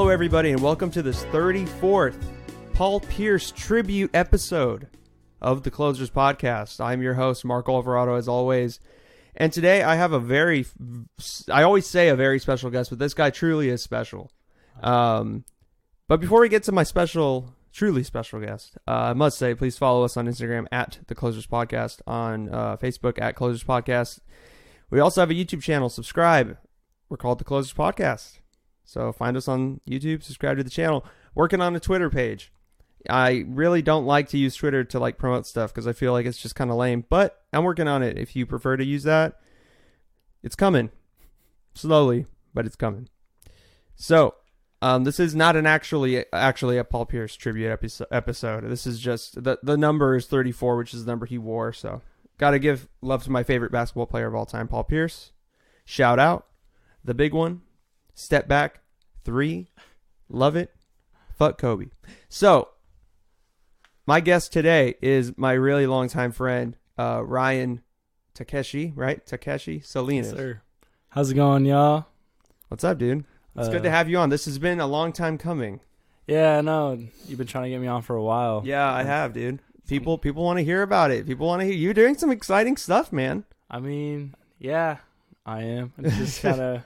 Hello, everybody, and welcome to this 34th Paul Pierce tribute episode of the Closers Podcast. I'm your host, Mark Alvarado, as always. And today I have I always say a very special guest, but this guy truly is special. But before we get to my truly special guest, I must say, please follow us on Instagram at the Closers Podcast, on Facebook at Closers Podcast. We also have a YouTube channel. Subscribe. We're called the Closers Podcast. So find us on YouTube, subscribe to the channel. Working on a Twitter page. I really don't like to use Twitter to like promote stuff because I feel like it's just kind of lame, but I'm working on it. If you prefer to use that, it's coming. Slowly, but it's coming. So, this is not actually a Paul Pierce tribute episode. This is just, the number is 34, which is the number he wore, so got to give love to my favorite basketball player of all time, Paul Pierce. Shout out. The big one. Step back. 3. Love it. Fuck Kobe. So, my guest today is my really longtime friend, Ryan Takeshi, right? Takeshi Salinas. Yes, sir. How's it going, y'all? What's up, dude? It's good to have you on. This has been a long time coming. Yeah, I know. You've been trying to get me on for a while. Yeah, I have, dude. People want to hear about it. People want to hear you doing some exciting stuff, man. I mean, yeah, I am. It's just kind of...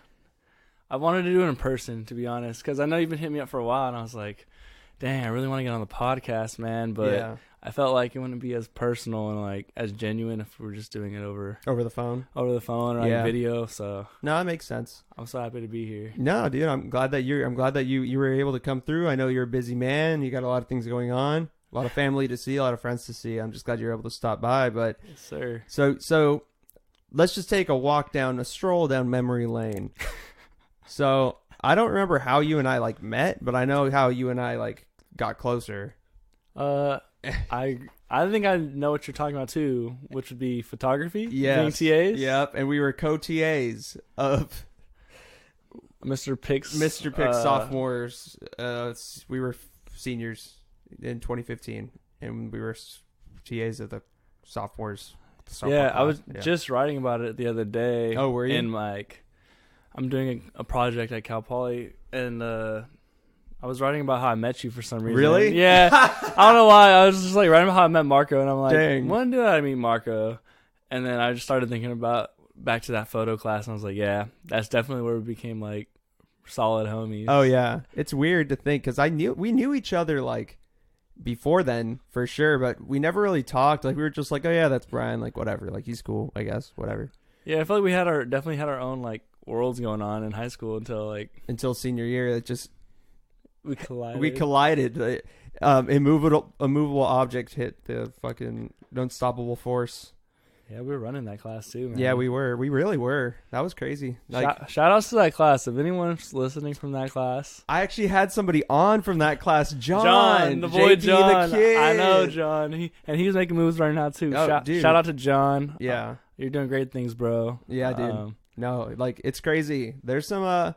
I wanted to do it in person, to be honest, because I know you've been hitting me up for a while, and I was like, dang, I really want to get on the podcast, man, but yeah. I felt like it wouldn't be as personal and like as genuine if we were just doing it over the phone or like video. So no, it makes sense. I'm so happy to be here. No, dude, I'm glad that you were able to come through. I know you're a busy man. You got a lot of things going on, a lot of family to see, a lot of friends to see. I'm just glad you're able to stop by. But yes, sir. So let's just take a stroll down memory lane. So I don't remember how you and I like met, but I know how you and I like got closer. I think I know what you're talking about too, which would be photography. Yes. Being TAs. Yep, and we were co-TAs of Mr. Pick's sophomores. We were seniors in 2015, and we were TAs of the sophomores. I was just writing about it the other day. Oh, were you? And like, I'm doing a project at Cal Poly, and I was writing about how I met you for some reason. Really? Yeah. I don't know why. I was just like writing about how I met Marco, and I'm like, dang, when did I meet Marco? And then I just started thinking about back to that photo class, and I was like, yeah, that's definitely where we became like solid homies. Oh yeah, it's weird to think because we knew each other like before then for sure, but we never really talked. Like we were just like, oh yeah, that's Brian. Like whatever. Like he's cool, I guess. Whatever. Yeah, I feel like we definitely had our own like worlds going on in high school until senior year. It just we collided. Immovable object hit the fucking unstoppable force. Yeah, we were running that class too, man. Yeah, we were. We really were. That was crazy. Like, shout outs to that class. If anyone's listening from that class, I actually had somebody on from that class, John, the boy JP, John. the kid. I know John. He's making moves right now too. Oh, shout out to John. Yeah, you're doing great things, bro. Yeah, dude. No, like it's crazy. There's some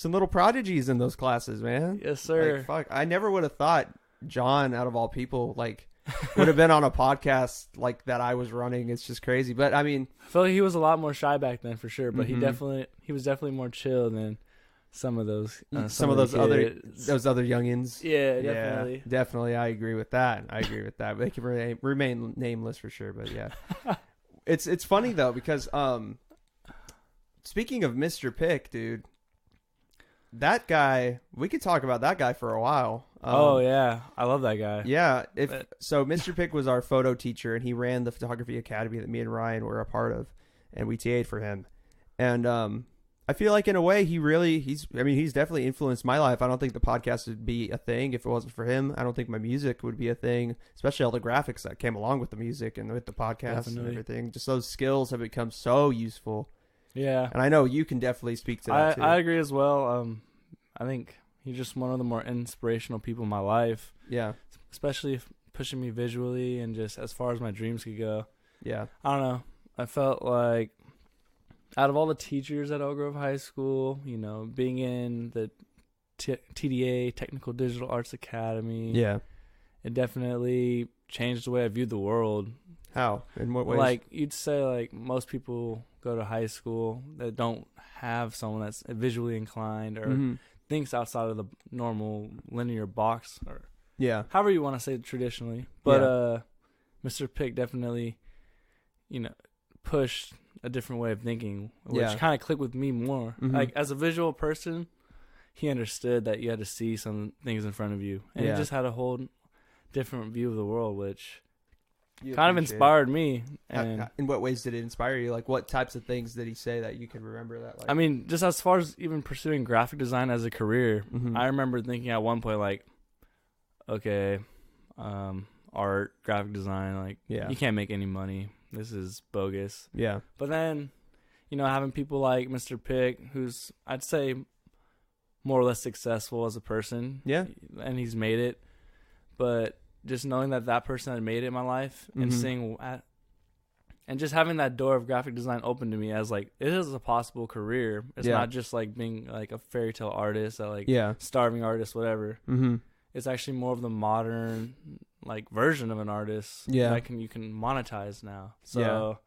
little prodigies in those classes, man. Yes, sir. Like, fuck, I never would have thought John, out of all people, like would have been on a podcast like that I was running. It's just crazy. But I mean, I feel like he was a lot more shy back then for sure. But he was definitely more chill than some of those those other youngins. Yeah, definitely. Yeah, definitely. I agree with that. But they can remain nameless for sure. But yeah, it's funny though because speaking of Mr. Pick, dude, that guy, we could talk about that guy for a while. Oh yeah, I love that guy. Yeah, so Mr. Pick was our photo teacher, and he ran the photography academy that me and Ryan were a part of, and we TA'd for him. And I feel like in a way he's definitely influenced my life. I don't think the podcast would be a thing if it wasn't for him. I don't think my music would be a thing, especially all the graphics that came along with the music and with the podcast and everything. Just those skills have become so useful. Yeah. And I know you can definitely speak to that too. I agree as well. I think he's just one of the more inspirational people in my life. Yeah. Especially pushing me visually and just as far as my dreams could go. Yeah. I don't know. I felt like out of all the teachers at Oak Grove High School, you know, being in the TDA, Technical Digital Arts Academy. Yeah. It definitely changed the way I viewed the world. How? In what ways? Like, you'd say, like, most people go to high school that don't have someone that's visually inclined or thinks outside of the normal linear box, or however you want to say it traditionally. But Mr. Pick definitely, pushed a different way of thinking, which kind of clicked with me more. Mm-hmm. Like, as a visual person, he understood that you had to see some things in front of you, and he just had a whole different view of the world, which kind of inspired me. And in what ways did it inspire you? Like, what types of things did he say that you can remember that? Like, I mean, just as far as even pursuing graphic design as a career, I remember thinking at one point, like, okay, art, graphic design, like, you can't make any money. This is bogus. Yeah. But then, having people like Mr. Pick, who's, I'd say, more or less successful as a person. Yeah. And he's made it. But just knowing that person had made it in my life and seeing and just having that door of graphic design open to me as, like, it is a possible career. It's not just like being like a fairy tale artist, or like starving artist, whatever. Mm-hmm. It's actually more of the modern, like, version of an artist that you can monetize now. So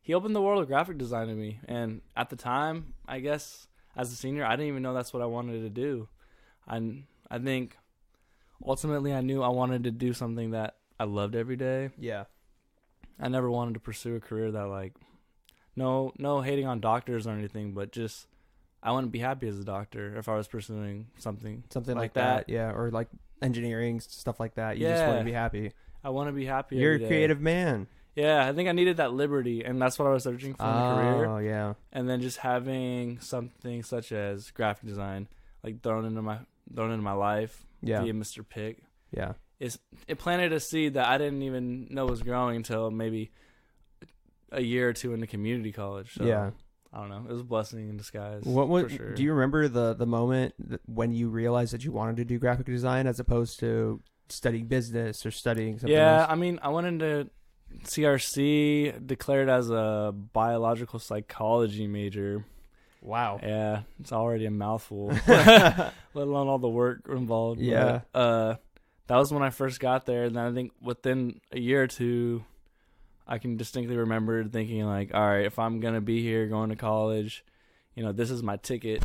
he opened the world of graphic design to me. And at the time, I guess, as a senior, I didn't even know that's what I wanted to do. I think ultimately I knew I wanted to do something that I loved every day. Yeah. I never wanted to pursue a career that, like, no hating on doctors or anything, but just I wouldn't be happy as a doctor if I was pursuing something like that. Yeah, or like engineering, stuff like that. You just want to be happy. I want to be happy. You're a creative man. Yeah, I think I needed that liberty, and that's what I was searching for in a career. Oh, yeah. And then just having something such as graphic design, like, thrown into my life via Mr. Pick. Yeah. It planted a seed that I didn't even know was growing until maybe a year or two into community college. So, yeah. I don't know. It was a blessing in disguise. For sure. Do you remember the moment when you realized that you wanted to do graphic design as opposed to studying business or studying something else? I mean, I went into CRC, declared as a biological psychology major. Wow. Yeah, it's already a mouthful, let alone all the work involved. Yeah. But, that was when I first got there, and then I think within a year or two, I can distinctly remember thinking, like, all right, if I'm going to be here going to college, this is my ticket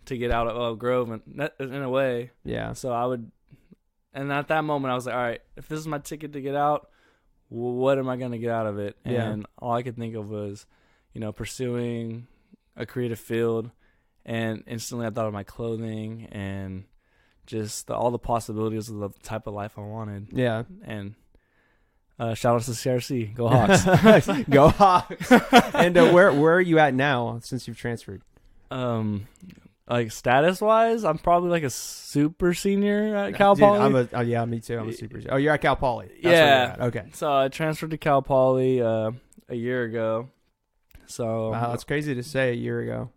to get out of Elk Grove in a way. Yeah. So and at that moment I was like, all right, if this is my ticket to get out, what am I going to get out of it? And all I could think of was, pursuing a creative field, and instantly I thought of my clothing and just all the possibilities of the type of life I wanted. Yeah. And shout out to CRC. Go Hawks. Go Hawks. And where are you at now since you've transferred? Like, status wise, I'm probably like a super senior at Cal Poly. Me too. I'm a super senior. Oh, you're at Cal Poly. That's where you're at. Okay. So I transferred to Cal Poly a year ago. So wow, that's crazy to say, a year ago.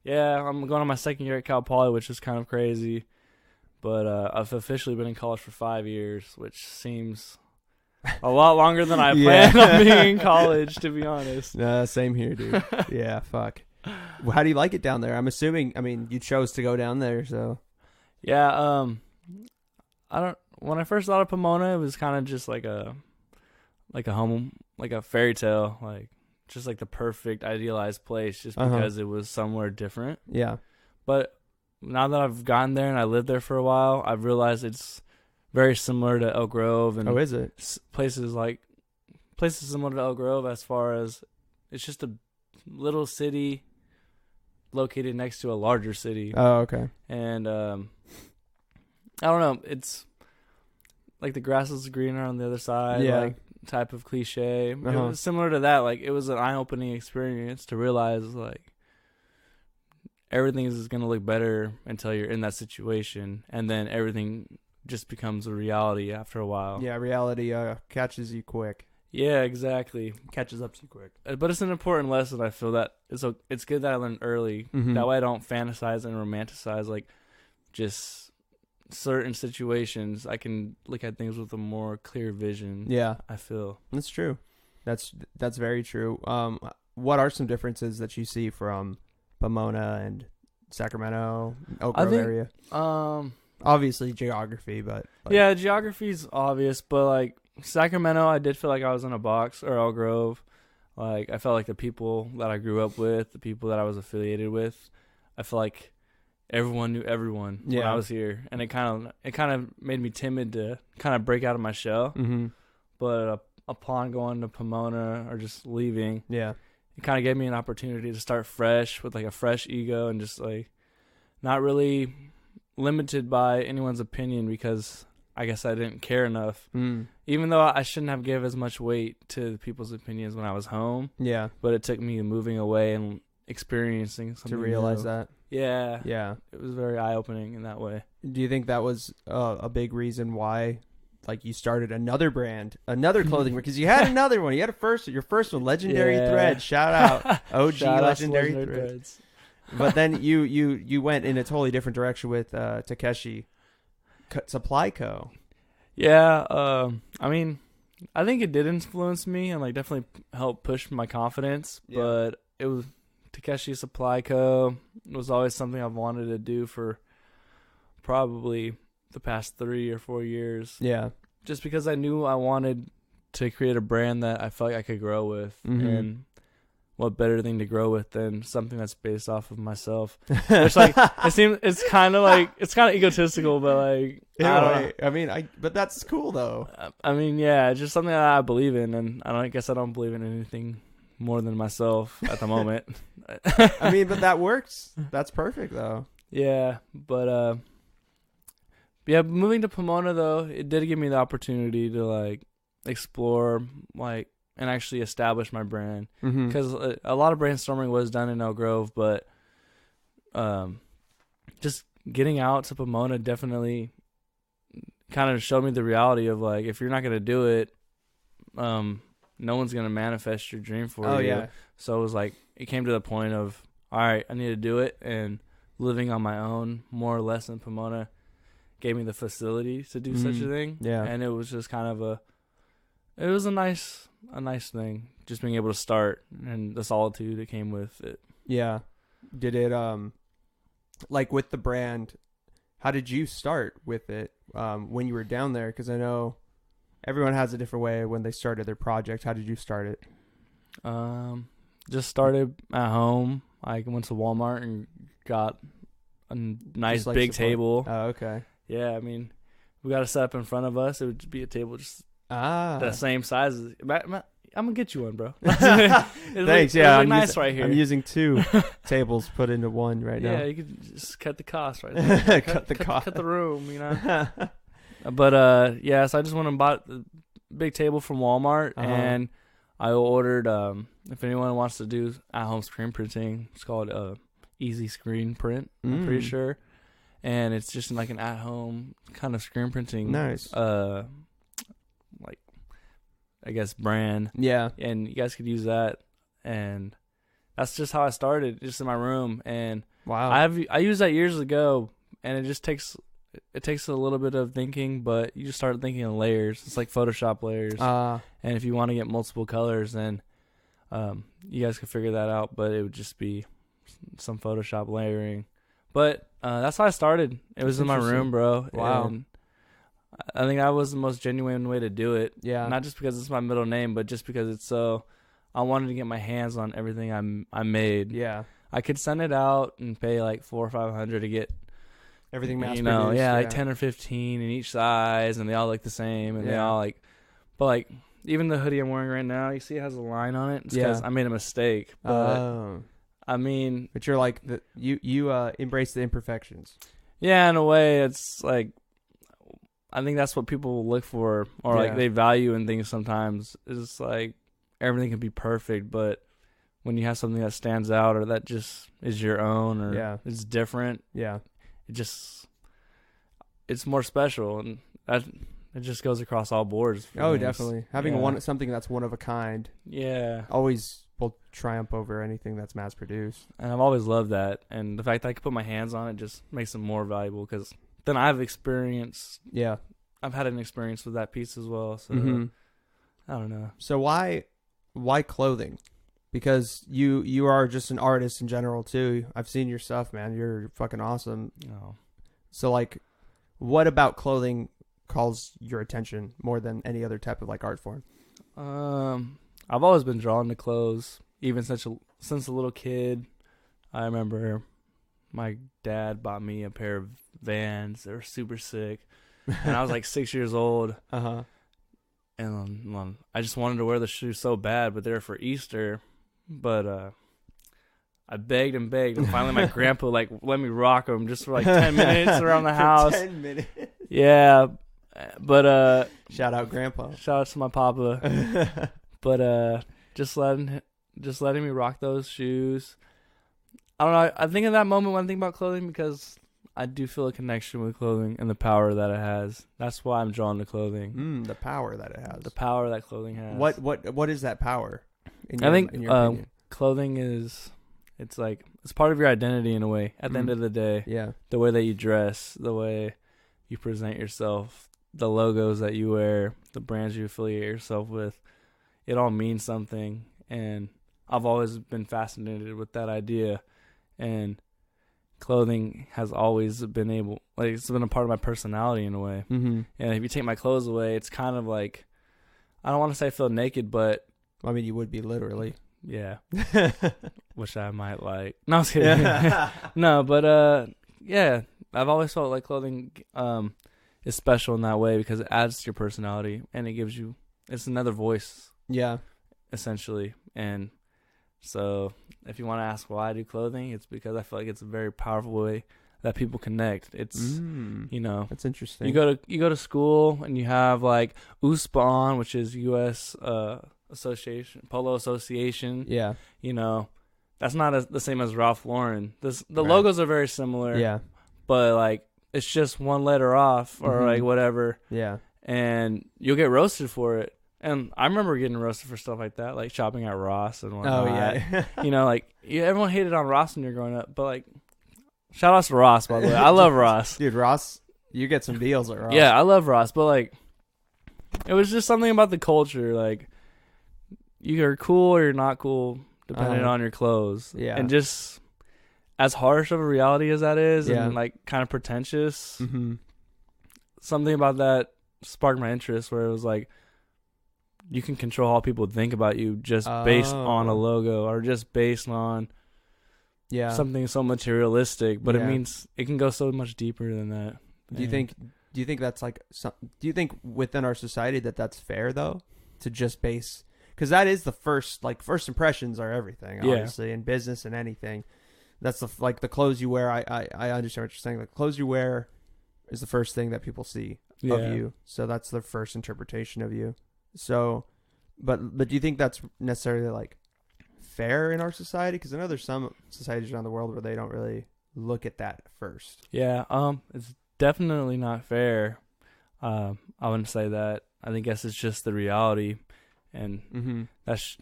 Yeah, I'm going on my second year at Cal Poly, which is kind of crazy. But I've officially been in college for 5 years, which seems a lot longer than I planned on being in college, to be honest. Same here, dude. Yeah, fuck. Well, how do you like it down there? I'm assuming, you chose to go down there, so. Yeah, when I first thought of Pomona, it was kind of just like a home, like a fairy tale, like just like the perfect idealized place, just because it was somewhere different. Yeah. But now that I've gotten there and I lived there for a while, I've realized it's very similar to Elk Grove. And is it? Places similar to Elk Grove as far as it's just a little city located next to a larger city. Oh, okay. And I don't know, it's like the grass is greener on the other side, like type of cliche. It was similar to that. Like, it was an eye-opening experience to realize, like, everything is going to look better until you're in that situation, and then everything just becomes a reality after a while. Yeah, reality catches you quick. Yeah, exactly. Catches up too quick. But it's an important lesson. I feel that it's good that I learned early. Mm-hmm. That way I don't fantasize and romanticize, like, just certain situations. I can look at things with a more clear vision. Yeah, I feel that's true. That's very true. What are some differences that you see from Pomona and Sacramento, Elk Grove area? Obviously geography, but yeah, geography's obvious, but like Sacramento, I did feel like I was in a box, or Elk Grove. Like, I felt like the people that I grew up with, the people that I was affiliated with, I feel like everyone knew everyone when I was here, and it kind of made me timid to kind of break out of my shell. Mm-hmm. But upon going to Pomona or just leaving, it kind of gave me an opportunity to start fresh with like a fresh ego and just like not really limited by anyone's opinion, because I guess I didn't care enough. Even though I shouldn't have given as much weight to people's opinions when I was home. Yeah. But it took me moving away and experiencing something to realize new. that. Yeah. Yeah. It was very eye-opening in that way. Do you think that was a big reason why, like, you started another brand, another clothing, because you had another one. You had your first one, Legendary Thread. Shout out. OG Shout Legendary out Threads. But then you went in a totally different direction with Takeshi Supply Co. Yeah, I mean, I think it did influence me and like definitely help push my confidence. Yeah. But it was Takeshi Supply Co. was always something I've wanted to do for probably the past 3 or 4 years. Yeah, just because I knew I wanted to create a brand that I felt like I could grow with, and what better thing to grow with than something that's based off of myself? Which, like, it's kind of egotistical, but like, but that's cool though. I mean, yeah, it's just something that I believe in, and I guess I don't believe in anything more than myself at the moment. I mean, but that works. That's perfect though. Yeah, but moving to Pomona though, it did give me the opportunity to like explore like. And actually establish my brand, because a lot of brainstorming was done in Elk Grove, but just getting out to Pomona definitely kind of showed me the reality of like, if you're not gonna do it, no one's gonna manifest your dream for you. Yeah. So it was like, it came to the point of, all right, I need to do it, and living on my own more or less in Pomona gave me the facility to do such a thing. Yeah, and it was just kind of it was a nice thing, just being able to start and the solitude that came with it. Yeah. Did it, like with the brand, how did you start with it when you were down there? Because I know everyone has a different way when they started their project. How did you start it? Just started at home. I went to Walmart and got a nice like big table. Oh, okay. Yeah, I mean, we got a setup in front of us. It would be a table just the same size. I'm gonna get you one, bro. Thanks. I'm nice right here. I'm using 2 tables put into one right now. Yeah, you could just cut the cost right there. cut the room, you know. But so I just went and bought the big table from Walmart, and I ordered. If anyone wants to do at-home screen printing, it's called Easy Screen Print. I'm pretty sure, and it's just like an at-home kind of screen printing. Nice. Like, I guess brand. Yeah. And you guys could use that, and that's just how I started, just in my room. And wow, I used that years ago, and it just takes a little bit of thinking, but you just start thinking in layers. It's like Photoshop layers. And if you want to get multiple colors, then you guys could figure that out, but it would just be some Photoshop layering. But that's how I started. It was in my room, bro. Wow. And I think that was the most genuine way to do it. Yeah. Not just because it's my middle name, but just because it's so. I wanted to get my hands on everything I made. Yeah. I could send it out and pay like $400 or $500 to get everything mass produced. Like 10 or 15 in each size, and they all look the same, and they all like. But like, even the hoodie I'm wearing right now, you see it has a line on it. It's because I made a mistake. But I mean, but you're like you embrace the imperfections. Yeah, in a way, it's like. I think that's what people look for, or like they value in things sometimes. It's like everything can be perfect, but when you have something that stands out or that just is your own or it's different, it's more special, and that it just goes across all boards. Oh, definitely. Having something that's one of a kind, always will triumph over anything that's mass produced. And I've always loved that, and the fact that I can put my hands on it just makes it more valuable because. Then I've experienced. Yeah, I've had an experience with that piece as well. So I don't know. So why clothing? Because you are just an artist in general too. I've seen your stuff, man. You're fucking awesome. Oh. So like, what about clothing calls your attention more than any other type of like art form? I've always been drawn to clothes, even since a little kid. I remember. my dad bought me a pair of Vans. They were super sick. And I was like 6 years old. Uh-huh. And I just wanted to wear the shoes so bad, but they were for Easter. But I begged and begged, and finally my grandpa like let me rock them just for like 10 minutes around the house. 10 minutes. Yeah, but shout out grandpa. Shout out to my papa. But just letting me rock those shoes. I don't know. I think in that moment when I think about clothing, because I do feel a connection with clothing and the power that it has. That's why I'm drawn to clothing. The power that it has. The power that clothing has. What is that power? I think clothing is, it's part of your identity in a way. At the end of the day, yeah, the way that you dress, the way you present yourself, the logos that you wear, the brands you affiliate yourself with, it all means something. And I've always been fascinated with that idea. And clothing has always been it's been a part of my personality in a way. Mm-hmm. And if you take my clothes away, it's kind of like, I don't want to say I feel naked, but I mean, you would be literally. Yeah. Which I might like. No, I was kidding. No, but yeah, I've always felt like clothing is special in that way because it adds to your personality and it gives you, it's another voice. Yeah. Essentially. And so if you want to ask why I do clothing, it's because I feel like it's a very powerful way that people connect. It's, that's interesting. You go to school and you have like USPAN, which is U.S. Polo Association. Yeah. That's not the same as Ralph Lauren. The logos are very similar. Yeah. But like, it's just one letter off or like whatever. Yeah. And you'll get roasted for it. And I remember getting roasted for stuff like that, like shopping at Ross and whatnot. Oh, yeah. Everyone hated on Ross when you're growing up. But like, shout out to Ross, by the way. I love Ross. Dude, Ross, you get some deals at Ross. Yeah, I love Ross. But like, it was just something about the culture. Like, you're cool or you're not cool, depending on your clothes. Yeah. And just as harsh of a reality as that is, and like kind of pretentious, something about that sparked my interest where it was like, you can control how people think about you just based on a logo or just based on something so materialistic, but it means it can go so much deeper than that. Do you think that's like, do you think within our society that's fair though, to just base, because that is the first impressions are everything, obviously, in business and anything. That's the clothes you wear. I understand what you're saying. The clothes you wear is the first thing that people see of you. So that's the first interpretation of you. So, but do you think that's necessarily like fair in our society? Because I know there's some societies around the world where they don't really look at that first. Yeah, it's definitely not fair. I wouldn't say that. I guess it's just the reality, and that's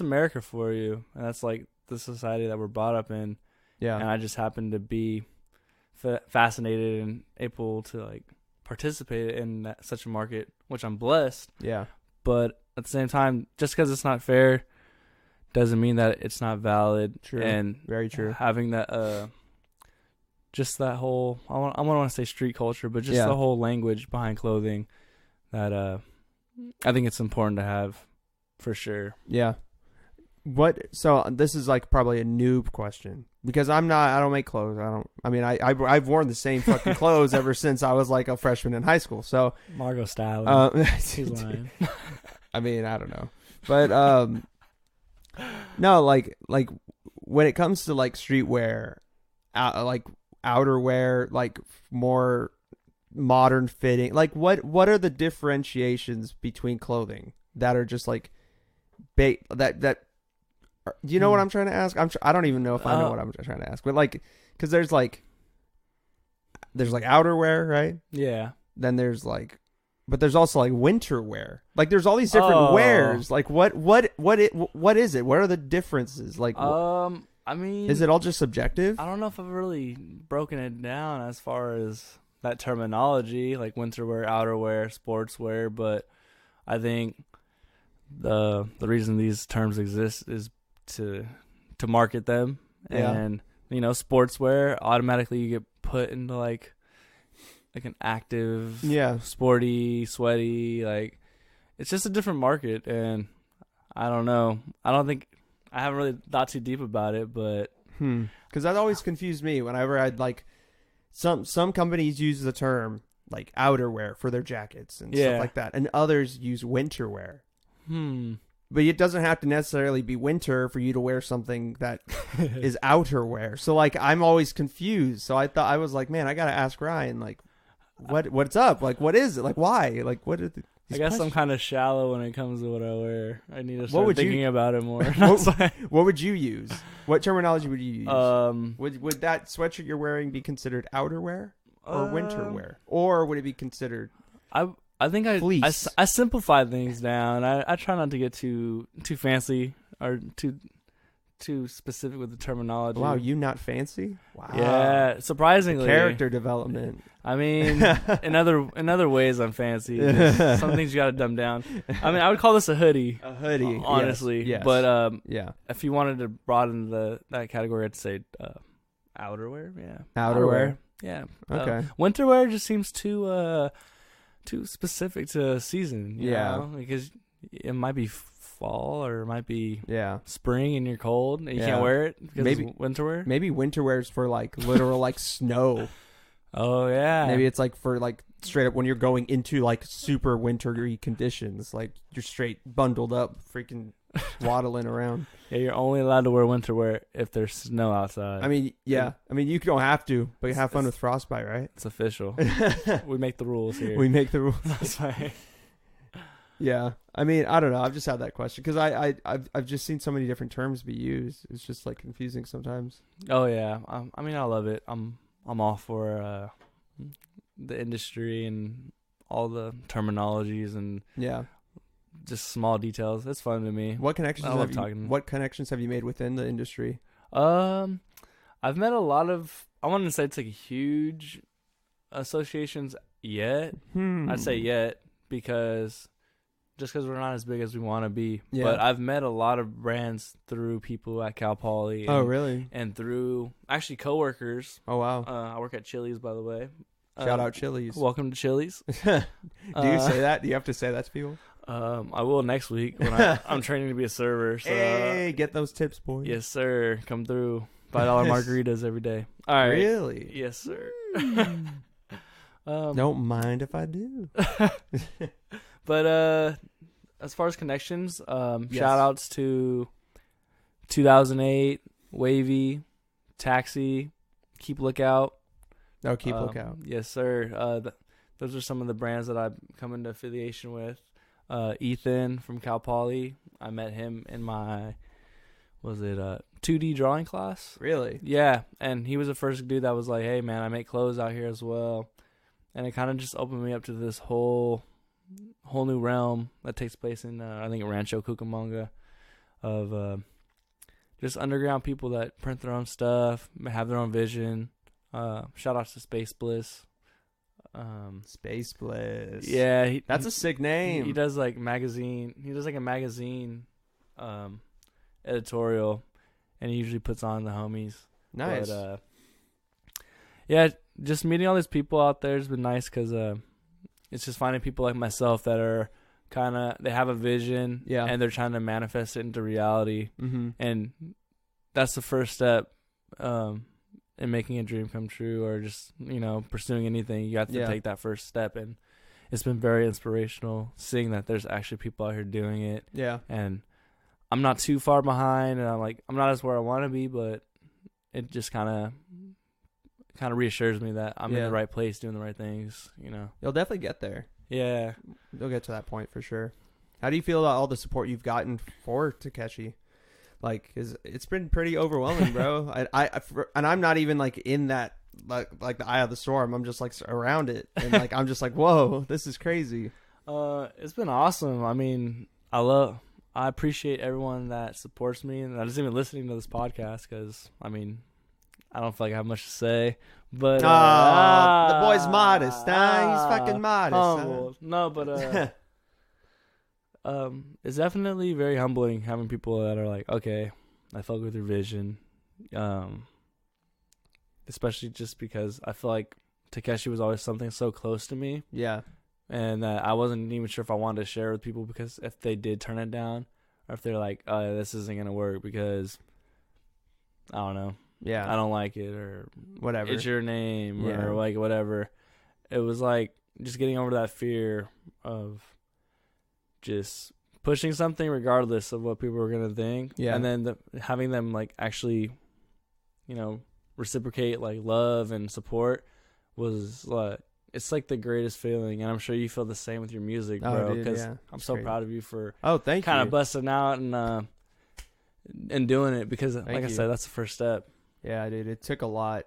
America for you, and that's like the society that we're brought up in. Yeah, and I just happen to be fascinated and able to like participate in such a market, which I'm blessed. Yeah. But at the same time, just because it's not fair doesn't mean that it's not valid. True. And very true. Having that, just that whole, I don't want to say street culture, but just the whole language behind clothing that I think it's important to have for sure. Yeah. So this is like probably a noob question because I don't make clothes. I've worn the same fucking clothes ever since I was like a freshman in high school. So Margot style. He's lying. I don't know, but no, like when it comes to like streetwear, like outerwear, like more modern fitting, like what are the differentiations between clothing that are just like that. Do you know what I'm trying to ask? I don't even know if I know what I'm trying to ask, but like, because there's like outerwear, right? Yeah. Then there's like, but there's also like winter wear. Like there's all these different wares. Like what is it? What are the differences? Like, is it all just subjective? I don't know if I've really broken it down as far as that terminology, like winter wear, outerwear, sportswear, but I think the reason these terms exist is to market them. And sportswear, automatically you get put into like an active, sporty, sweaty, like it's just a different market. And I don't know, I haven't really thought too deep about it, but Because that always confused me whenever I'd like some companies use the term like outerwear for their jackets and stuff like that, and others use winterwear. But it doesn't have to necessarily be winter for you to wear something that is outerwear. So like I'm always confused. So I was like, man, I gotta ask Ryan, like, what's up? Like, what is it? Like, why? Like, what are I guess I'm kind of shallow when it comes to what I wear. I need to start thinking about it more. What would you use? What terminology would you use? Would that sweatshirt you're wearing be considered outerwear or winterwear, or would it be considered? I think I simplify things down. I try not to get too fancy or too specific with the terminology. Wow, you not fancy? Wow. Yeah, surprisingly. Character development. I mean, in other ways, I'm fancy. Some things you got to dumb down. I mean, I would call this a hoodie. A hoodie, honestly. Yes. But if you wanted to broaden that category, I'd say outerwear. Yeah, outerwear. Yeah. Okay. Winterwear just seems too specific to season. You know? Because it might be fall or it might be spring and you're cold and you can't wear it because it's winterwear. Maybe winterwear's for like literal like snow. Oh yeah. Maybe it's like for like straight up when you're going into like super wintry conditions, like you're straight bundled up, freaking waddling around. Yeah, you're only allowed to wear winterwear if there's snow outside. I mean, I mean, you don't have to, but you have fun with frostbite, right? It's official. We make the rules here. We make the rules. That's right. Yeah, I mean, I don't know. I've just had that question because I've just seen so many different terms be used. It's just like confusing sometimes. Oh yeah, I mean, I love it. I'm all for the industry and all the terminologies and just small details. It's fun to me. What connections have you made within the industry? I've met a lot of. I wouldn't say it's like huge associations yet. I'd say yet because. Just because we're not as big as we want to be. Yeah. But I've met a lot of brands through people at Cal Poly. Oh, really? And through, actually, coworkers. Oh, wow. I work at Chili's, by the way. Shout out Chili's. Welcome to Chili's. Do you say that? Do you have to say that to people? I will next week when I'm training to be a server. So, hey, get those tips, boy. Yes, sir. Come through. $5 margaritas every day. All right. Really? Yes, sir. Don't mind if I do. But as far as connections, shout outs to 2008, Wavy, Taxi, Keep Lookout. Oh, Keep Lookout. Yes, sir. Those are some of the brands that I've come into affiliation with. Ethan from Cal Poly. I met him in my, 2D drawing class? Really? Yeah, and he was the first dude that was like, hey, man, I make clothes out here as well. And it kind of just opened me up to this whole new realm that takes place in I think Rancho Cucamonga of just underground people that print their own stuff, have their own vision. Shout out to Space Bliss. Space Bliss. Yeah, that's a sick name. He does like magazine. He does like a magazine editorial, and he usually puts on the homies. Nice. But, yeah, just meeting all these people out there has been nice because it's just finding people like myself that are they have a vision and they're trying to manifest it into reality. Mm-hmm. And that's the first step in making a dream come true or just, pursuing anything. You have to take that first step. And it's been very inspirational seeing that there's actually people out here doing it. Yeah. And I'm not too far behind and I'm not as where I want to be, but it just kind of reassures me that I'm in the right place doing the right things, You'll definitely get there. Yeah. You'll get to that point for sure. How do you feel about all the support you've gotten for Takeshi? Like, it's been pretty overwhelming, bro. And I'm not even like in that, like the eye of the storm. I'm just like around it. And like, I'm just like, whoa, this is crazy. It's been awesome. I mean, I appreciate everyone that supports me and that is even listening to this podcast. Cause I mean, I don't feel like I have much to say, but the boy's modest. He's fucking modest. Humble. No, but it's definitely very humbling having people that are like, okay, I fuck with your vision, especially just because I feel like Takeshi was always something so close to me. Yeah, and that I wasn't even sure if I wanted to share with people because if they did turn it down, or if they're like, this isn't gonna work because I don't know. I don't like it, or whatever. It's your name, or like whatever. It was like just getting over that fear of just pushing something regardless of what people were gonna think. Yeah. And then having them like actually, reciprocate like love and support was like, it's like the greatest feeling, and I'm sure you feel the same with your music, bro. Because I'm so proud of you for thank kind you. of busting out and doing it, because like I said, that's the first step. Yeah, dude, it took a lot.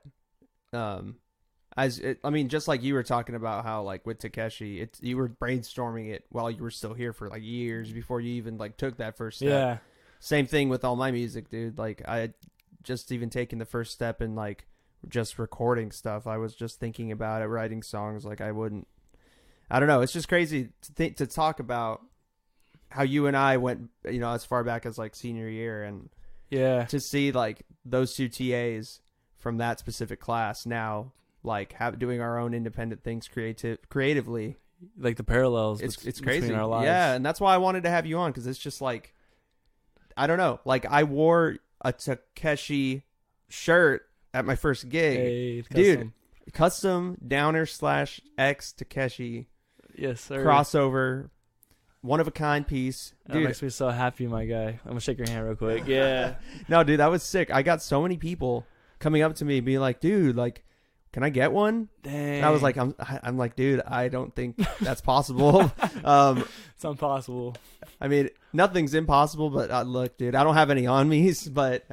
Just like you were talking about how like with Takeshi, you were brainstorming it while you were still here for like years before you even like took that first step. Yeah. Same thing with all my music, dude. Like I had just even taken the first step in like just recording stuff. I was just thinking about it, writing songs. Like I don't know. It's just crazy to talk about how you and I went, as far back as like senior year, and to see like those two TAs from that specific class now, like doing our own independent things creatively. Like the parallels. It's crazy. Our lives. Yeah. And that's why I wanted to have you on. 'Cause it's just like, I don't know. Like I wore a Takeshi shirt at my first gig. Hey, dude, custom Downer/X Takeshi. Yes, sir. Crossover. One of a kind piece. That makes me so happy, my guy. I'm gonna shake your hand real quick. Yeah. No, dude, that was sick. I got so many people coming up to me being like, dude, like, can I get one? Dang. And I was like, I'm like, dude, I don't think that's possible. It's impossible. I mean, nothing's impossible, but look, dude, I don't have any on me, but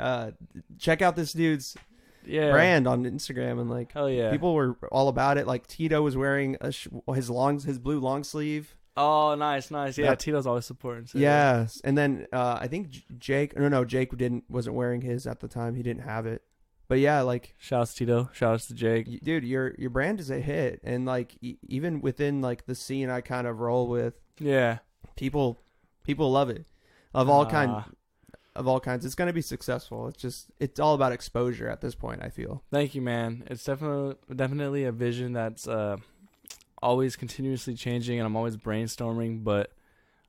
check out this dude's brand on Instagram, and like, hell yeah, people were all about it. Like Tito was wearing his blue long sleeve. Oh, nice. Yeah, Tito's always supporting. So yes, and then I think Jake wasn't wearing his at the time. He didn't have it. But yeah, like shouts to Tito, shouts to Jake. Dude, your brand is a hit, and like even within like the scene I kind of roll with, people love it, of all kinds. It's gonna be successful. It's all about exposure at this point, I feel. Thank you, man. It's definitely a vision that's always continuously changing, and I'm always brainstorming. But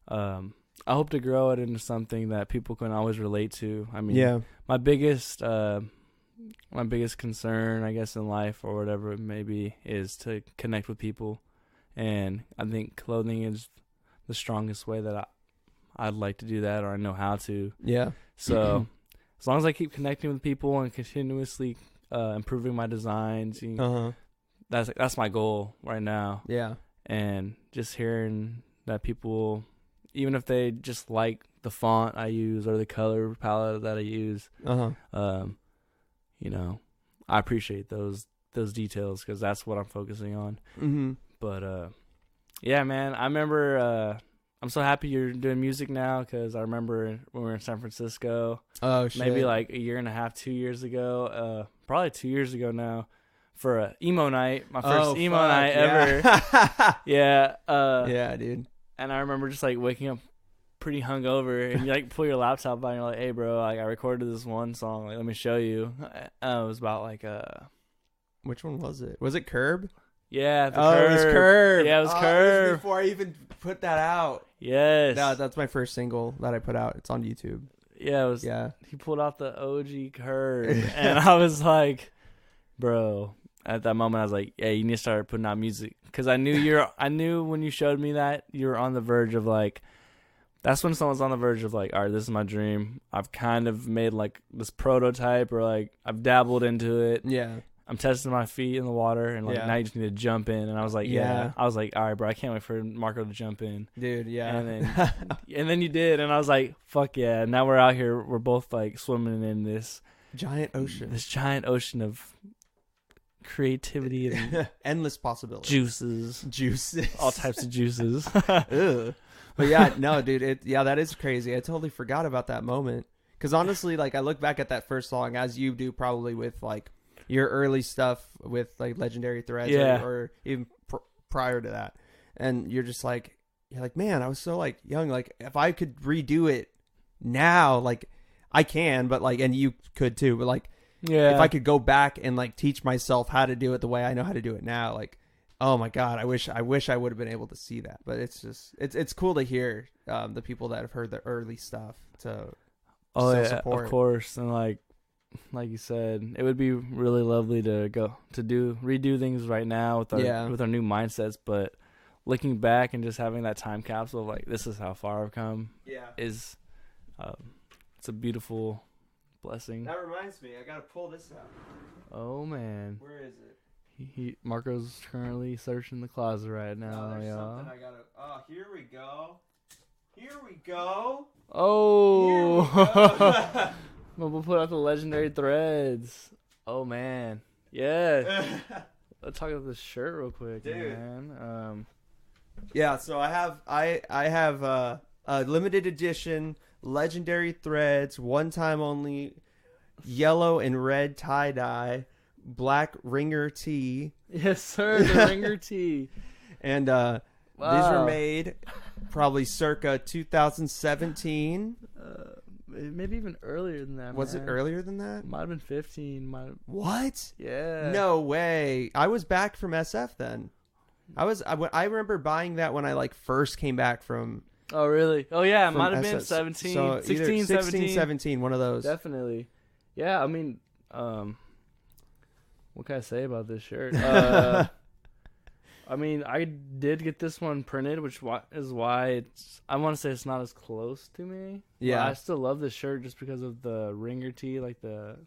I hope to grow it into something that people can always relate to. I mean, my biggest concern, I guess, in life or whatever it may be, is to connect with people, and I think clothing is the strongest way that I'd like to do that, or I know how to. Yeah. So as long as I keep connecting with people and continuously improving my designs, that's my goal right now. Yeah. And just hearing that people, even if they just like the font I use or the color palette that I use, I appreciate those details, because that's what I'm focusing on. Mm-hmm. But yeah, man, I remember. I'm so happy you're doing music now, because I remember when we were in San Francisco. Oh shit! Maybe like a year and a half, 2 years ago. Probably 2 years ago now, for a emo night. My first emo night ever. Yeah. Yeah, dude. And I remember just like waking up pretty hungover, and you like pull your laptop out and you're like, "Hey, bro, like I recorded this one song. Like, let me show you." It was about like Which one was it? Was it Curb? Yeah. It was Curb. Yeah, it was Curb. It was before I even put that out. Yes. No, that's my first single that I put out. It's on YouTube. Yeah, it was. Yeah. He pulled out the OG Curb, and I was like, bro. At that moment, I was like, "Yeah, you need to start putting out music," because I knew when you showed me that you were on the verge of like. That's when someone's on the verge of like, all right, this is my dream. I've kind of made like this prototype, or like I've dabbled into it. Yeah. I'm testing my feet in the water, and like now you just need to jump in. And I was like, I was like, all right, bro, I can't wait for Marco to jump in. Dude, yeah. And then you did, and I was like, fuck yeah. Now we're out here. We're both like swimming in this giant ocean. This giant ocean of creativity and endless possibilities. Juices. All types of juices. Ugh. But yeah, no, dude, that is crazy. I totally forgot about that moment. Because honestly, like I look back at that first song, as you do probably with like your early stuff with like Legendary Threads, or even prior to that, and you're like, man, I was so like young. Like if I could redo it now, like I can, but like, and you could too, but like, if I could go back and like teach myself how to do it the way I know how to do it now, like. Oh my God! I wish I would have been able to see that, but it's just it's cool to hear the people that have heard the early stuff to support. Of course, and like like you said, it would be really lovely to redo things right now with our new mindsets. But looking back and just having that time capsule of like, this is how far I've come. Yeah, it's a beautiful blessing. That reminds me, I gotta pull this out. Oh man, where is it? Marco's currently searching the closet right now. There's something I gotta. Oh, here we go. Here we go. Oh, we'll put out the legendary threads. Oh man, yeah. Let's talk about this shirt real quick, dude. Man. Yeah, so I have a limited edition legendary threads, one time only, yellow and red tie dye, black ringer tee. Yes, sir, the ringer tee. And wow. These were made probably circa 2017. Maybe even earlier than that. Was it earlier than that? Might have been 15. What? Yeah. No way. I was back from SF then. I remember buying that when I like first came back from. Oh really? Oh yeah, it might have been 17, so 16, 17, one of those. Definitely. Yeah, I mean, what can I say about this shirt? I mean, I did get this one printed, which is why I want to say it's not as close to me. Yeah. But I still love this shirt just because of the ringer tee, like the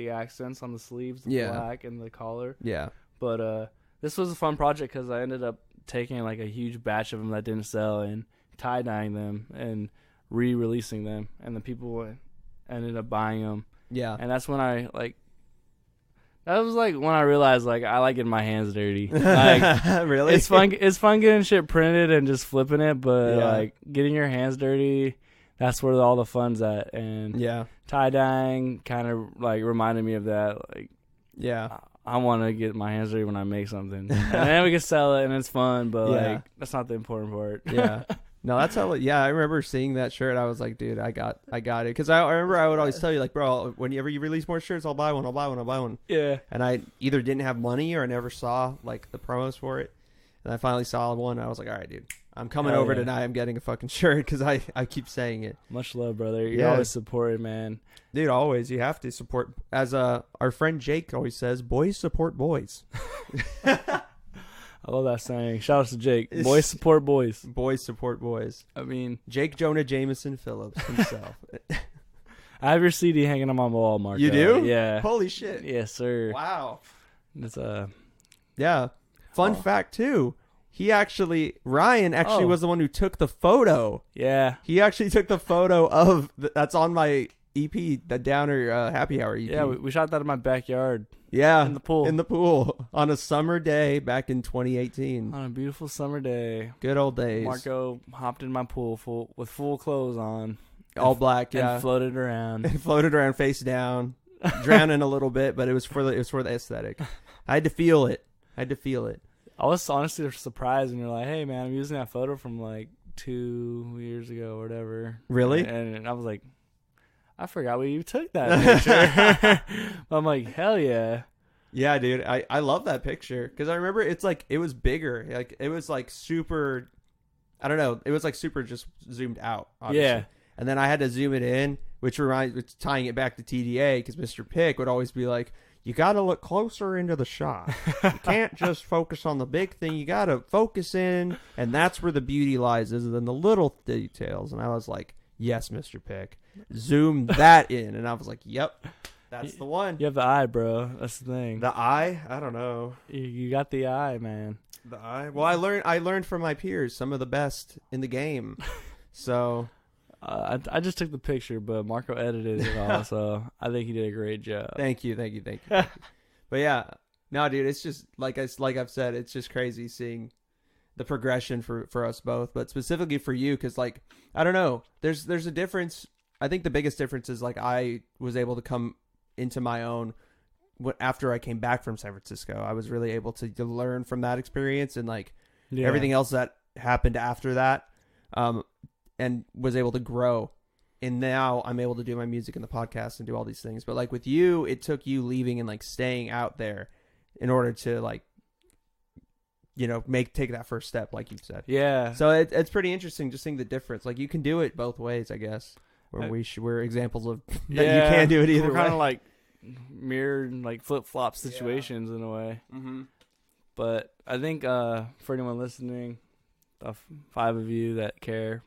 accents on the sleeves, the black and the collar. Yeah. But this was a fun project because I ended up taking like a huge batch of them that didn't sell and tie-dyeing them and re-releasing them, and the people ended up buying them. Yeah. And that's when that was like when I realized like I like getting my hands dirty. Like really? It's fun getting shit printed and just flipping it, but like getting your hands dirty, that's where all the fun's at. And tie-dyeing kind of like reminded me of that. Like I want to get my hands dirty when I make something. And then we can sell it and it's fun, but like that's not the important part. Yeah. No, that's how. Yeah, I remember seeing that shirt. I was like, dude, I got it. Because I remember I would always tell you, like, bro, whenever you release more shirts, I'll buy one. Yeah. And I either didn't have money or I never saw like the promos for it. And I finally saw one. And I was like, all right, dude, I'm coming over tonight. I'm getting a fucking shirt because I keep saying it. Much love, brother. You always support it, man. Dude, always. You have to support. As our friend Jake always says, boys support boys. I love that saying. Shout out to Jake. Boys support boys. Boys support boys. I mean, Jake Jonah Jameson Phillips himself. I have your CD hanging on my wall, Marco. You do? Yeah. Holy shit. Yes, sir. Wow. It's yeah. Fun fact too. Ryan actually was the one who took the photo. Yeah. He actually took the photo of that's on my EP, the Downer Happy Hour EP. Yeah, we shot that in my backyard. Yeah. In the pool. In the pool. On a summer day back in 2018. On a beautiful summer day. Good old days. Marco hopped in my pool with full clothes on. All black, and floated around. And floated around face down. Drowning a little bit, but it was for the aesthetic. I had to feel it. I was honestly surprised when you're like, hey man, I'm using that photo from like 2 years ago or whatever. Really? And I was like, I forgot where you took that picture. I'm like, hell yeah. Yeah, dude. I love that picture because I remember it was bigger. Like it was like super, I don't know. It was like super just zoomed out. Obviously. Yeah. And then I had to zoom it in, which tying it back to TDA because Mr. Pick would always be like, you got to look closer into the shot. You can't just focus on the big thing. You got to focus in, and that's where the beauty lies, is in the little details. And I was like, yes, Mr. Pick. Zoom that in. And I was like, yep, that's the one. You have the eye, bro. That's the thing. The eye? I don't know. You got the eye, man. The eye? Well, I learned from my peers, some of the best in the game. So... I just took the picture, but Marco edited it all, so I think he did a great job. Thank you. But yeah, no, dude, it's just like I've said, it's just crazy seeing the progression for us both, but specifically for you, because like I don't know, there's a difference. I think the biggest difference is like I was able to come into my own after I came back from San Francisco. I was really able to learn from that experience and like everything else that happened after that. And was able to grow. And now I'm able to do my music and the podcast and do all these things. But like with you, it took you leaving and like staying out there in order to like, you know, take that first step, like you said. Yeah. So it's pretty interesting just seeing the difference. Like you can do it both ways, I guess. We're examples of that you can do it either way. We're kind of like mirrored like flip-flop situations in a way. Mm-hmm. But I think for anyone listening, the 5 of you that care,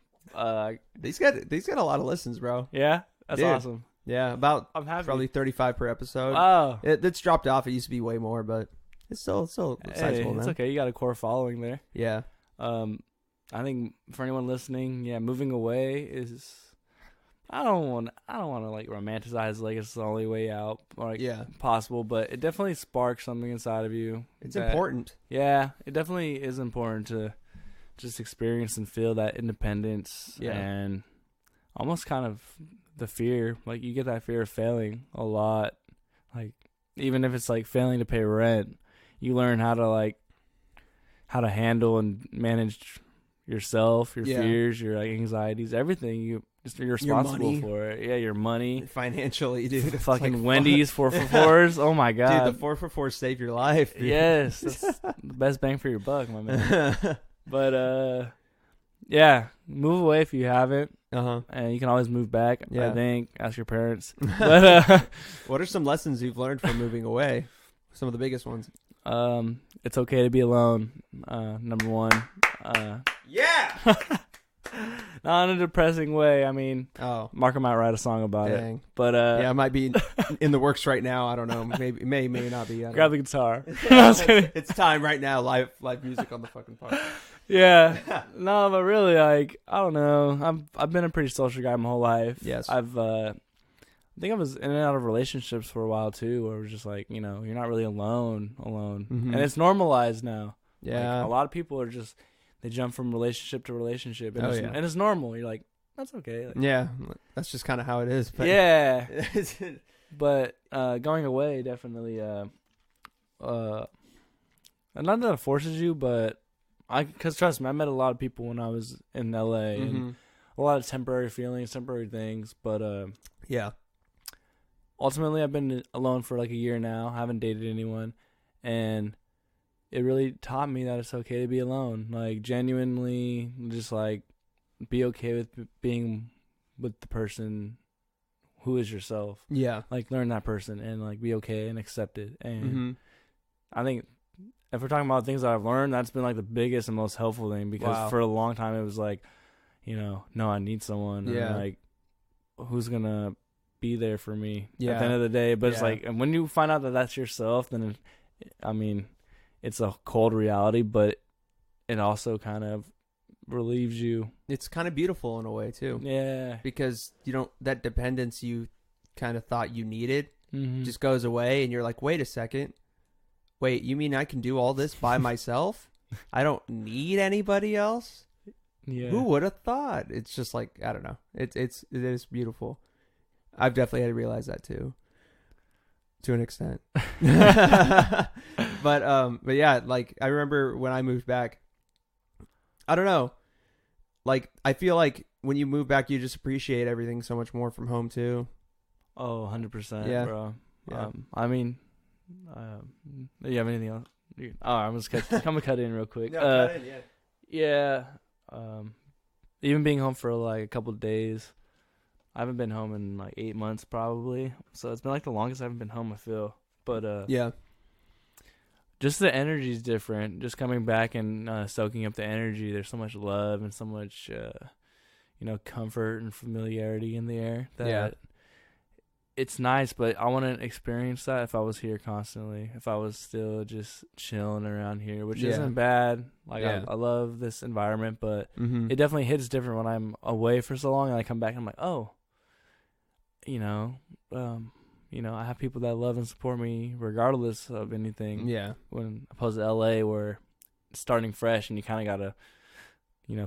these got a lot of listens, bro. Yeah, that's awesome. Yeah, about I'm happy. Probably 35 per episode. Oh, it's dropped off. It used to be way more, but it's still sizable. It's okay. You got a core following there. Yeah. I think for anyone listening, moving away is. I don't want to like romanticize like it's the only way out or like possible, but it definitely sparks something inside of you. It's important. Yeah, it definitely is important to just experience and feel that independence and almost kind of the fear. Like you get that fear of failing a lot. Like even if it's like failing to pay rent, you learn how to handle and manage yourself, your fears, your like anxieties, everything. You're responsible for it. Yeah, your money. Financially, dude. Fucking like Wendy's 4-for-4s. Oh, my God. Dude, the 4-for-4 saved your life. Dude. Yes. That's the best bang for your buck, my man. But, move away if you haven't. Uh-huh. And you can always move back, I think. Ask your parents. But what are some lessons you've learned from moving away? Some of the biggest ones. It's okay to be alone. Number one. Yeah! Not in a depressing way. I mean, Marco might write a song about it. But it might be in the works right now. I don't know. Maybe may not be. Grab the guitar. It's time right now. Live music on the fucking part. Yeah. No, but really, like, I don't know. I've been a pretty social guy my whole life. Yes. I think I was in and out of relationships for a while too, where it was just like, you're not really alone, mm-hmm. And it's normalized now. Yeah. Like, a lot of people are just. They jump from relationship to relationship, and, and it's normal. You're like, that's okay. Like, yeah, that's just kind of how it is. But. Yeah, but going away definitely, not that it forces you, but because trust me, I met a lot of people when I was in LA, mm-hmm. and a lot of temporary feelings, temporary things. But ultimately, I've been alone for like a year now. I haven't dated anyone, and it really taught me that it's okay to be alone. Like, genuinely, just, like, be okay with being with the person who is yourself. Yeah. Like, learn that person and, like, be okay and accept it. And I think if we're talking about things that I've learned, that's been, like, the biggest and most helpful thing. Because for a long time, it was, like, no, I need someone. Yeah. And, like, who's going to be there for me at the end of the day? But it's, like, and when you find out that that's yourself, then, it's a cold reality, but it also kind of relieves you. It's kind of beautiful in a way, too. Yeah. Because that dependence you kind of thought you needed just goes away, and you're like, wait a second. Wait, you mean I can do all this by myself? I don't need anybody else? Yeah. Who would have thought? It's just like, I don't know. It is beautiful. I've definitely had to realize that, too. To an extent. But yeah, like, I remember when I moved back, I don't know, like, I feel like when you move back, you just appreciate everything so much more from home too. Oh, 100%, yeah. Bro. Yeah. Do you have anything else? I'm gonna cut in real quick. No, cut in, yeah. Even being home for like a couple of days, I haven't been home in like 8 months probably. So it's been like the longest I haven't been home, I feel. But yeah. Just the energy is different. Just coming back and soaking up the energy. There's so much love and so much comfort and familiarity in the air that it's nice, but I want to experience that if I was here constantly. If I was still just chilling around here, which isn't bad. Like I love this environment, but it definitely hits different when I'm away for so long and I come back and I'm like, oh, I have people that love and support me regardless of anything. Yeah. When opposed to LA, where it's starting fresh and you kind of gotta,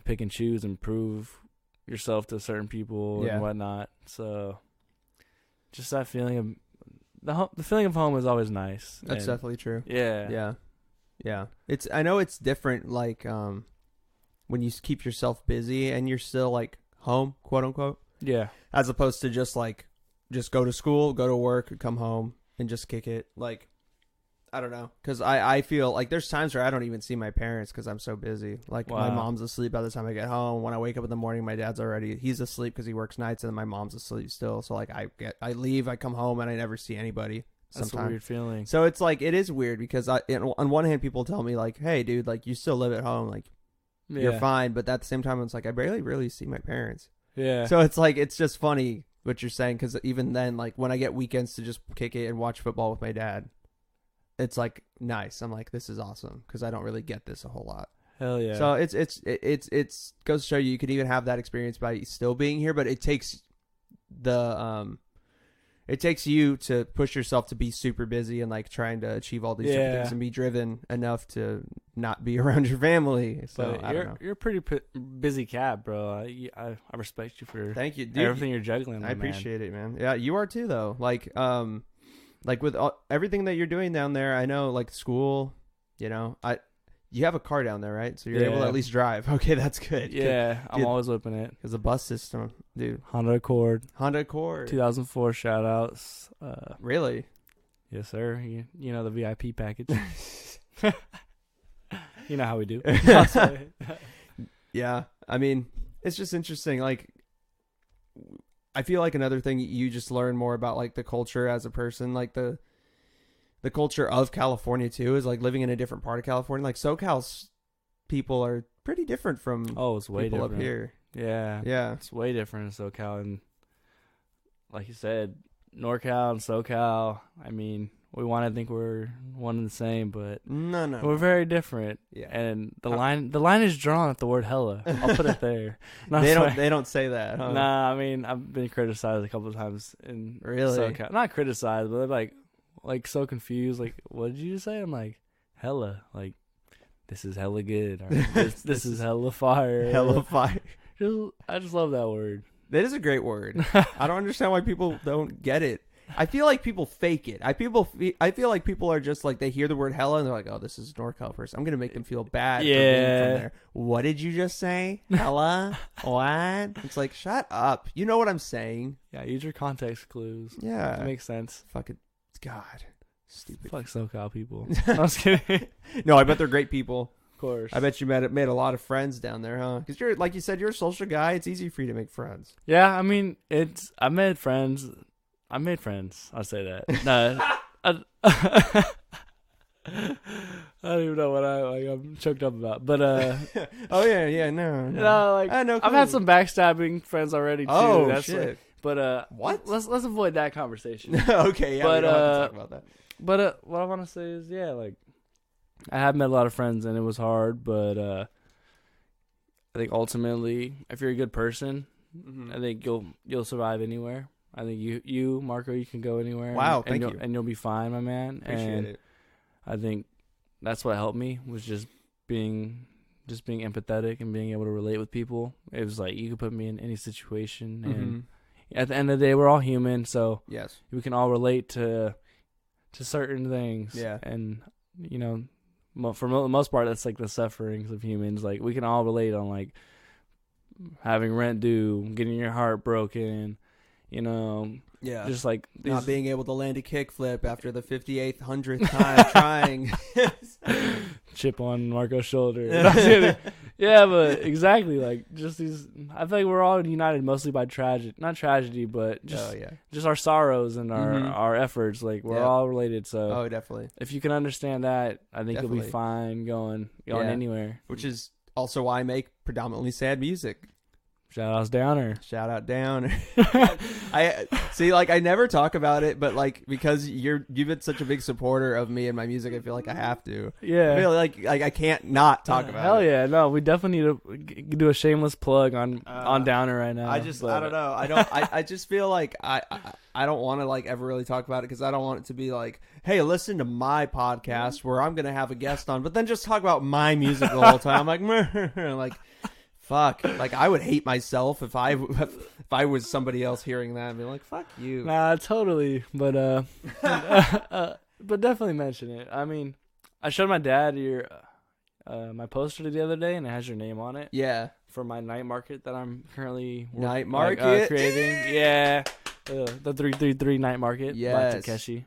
pick and choose and prove yourself to certain people and whatnot. So, just that feeling of the feeling of home is always nice. That's definitely true. Yeah. Yeah. I know it's different. Like when you keep yourself busy and you're still like home, quote unquote. Yeah. As opposed to just go to school, go to work, come home, and just kick it. Like, I don't know, because I feel like there's times where I don't even see my parents because I'm so busy. Like my mom's asleep by the time I get home. When I wake up in the morning, my dad's he's asleep because he works nights, and then my mom's asleep still. So like I leave, I come home, and I never see anybody. That's a weird feeling. So it's like it is weird because on one hand, people tell me like, "Hey, dude, like you still live at home, like you're fine," but at the same time, it's like I barely really see my parents. Yeah. So it's like it's just funny what you're saying, because even then, like when I get weekends to just kick it and watch football with my dad, it's like nice. I'm like, this is awesome because I don't really get this a whole lot. Hell yeah. So it's goes to show you could even have that experience by still being here, but it takes you to push yourself to be super busy and like trying to achieve all these different things and be driven enough to not be around your family. So you're a pretty busy cat, bro. I respect you for thank you, dude. Everything you're juggling. I appreciate it, man. Yeah, you are too, though. Like with everything that you're doing down there, I know, like school, you have a car down there, right? So you're able to at least drive. Okay, that's good. Yeah, I'm always whipping it. Because the bus system, dude. Honda Accord. 2004 shout outs. Really? Yes, sir. You know the VIP package. You know how we do. Yeah, I mean, it's just interesting. Like, I feel like another thing you just learn more about like the culture as a person, like the culture of California too, is like living in a different part of California. Like SoCal's people are pretty different from it's way people different up here. Yeah, it's way different in SoCal, and like you said, NorCal and SoCal. I mean, we want to think we're one and the same, but no, we're very different. Yeah, and the line is drawn at the word hella. I'll put it there. They don't say that. Huh? Nah, I mean, I've been criticized a couple of times in SoCal. Not criticized, but they're like so confused. Like, what did you just say? I'm like, hella. Like, this is hella good. Or, this is hella fire. Hella fire. I just love that word. That is a great word. I don't understand why people don't get it. I feel like people fake it. I feel like people are just like, they hear the word hella and they're like, oh, this is a NorCal person. I'm going to make them feel bad. For being from there. What did you just say? Hella? What? It's like, shut up. You know what I'm saying. Yeah, use your context clues. Yeah. It makes sense. Fuck it. God. Stupid. Fuck SoCal people. I was kidding. No, I bet they're great people. Of course. I bet you made a lot of friends down there, huh? Because you're, like you said, you're a social guy. It's easy for you to make friends. Yeah, I mean, I made friends. I'll say that. No, I don't even know what I'm choked up about. But oh yeah, no. I've had some backstabbing friends already too. Oh, that's shit. Like, but what? Let's avoid that conversation. Okay, yeah. But we don't have to talk about that. But what I want to say is, like, I have met a lot of friends and it was hard, but I think ultimately, if you're a good person, I think you'll survive anywhere. I think you Marco, you can go anywhere. Wow, thank you. And you'll be fine, my man. Appreciate it. I think that's what helped me, was just being empathetic and being able to relate with people. It was like, you could put me in any situation, and at the end of the day, we're all human, so yes, we can all relate to certain things. Yeah, and for the most part, that's like the sufferings of humans. Like, we can all relate on like having rent due, getting your heart broken. Just like not being able to land a kickflip after the 58th, 100th time trying. Chip on Marco's shoulder. Yeah, but exactly, like, just these. I feel like we're all united mostly by not tragedy, but just our sorrows and our efforts. Like, we're all related. So, definitely. If you can understand that, I think you'll be fine going anywhere. Which is also why I make predominantly sad music. Shout out Downer. I see, like, I never talk about it, but like, because you've been such a big supporter of me and my music, I feel like I have to. Yeah. I feel like I can't not talk about it. Hell yeah. No, we definitely need to do a shameless plug on Downer right now. I don't know. I just feel like I don't want to like ever really talk about it, because I don't want it to be like, hey, listen to my podcast where I'm going to have a guest on, but then just talk about my music the whole time. I'm like, fuck, like, I would hate myself if I was somebody else hearing that and be like, fuck you. Nah, totally. But but definitely mention it. I mean, I showed my dad my poster the other day, and it has your name on it. Yeah. For my night market that I'm currently creating. Yeah. The 333 night market by Takeshi.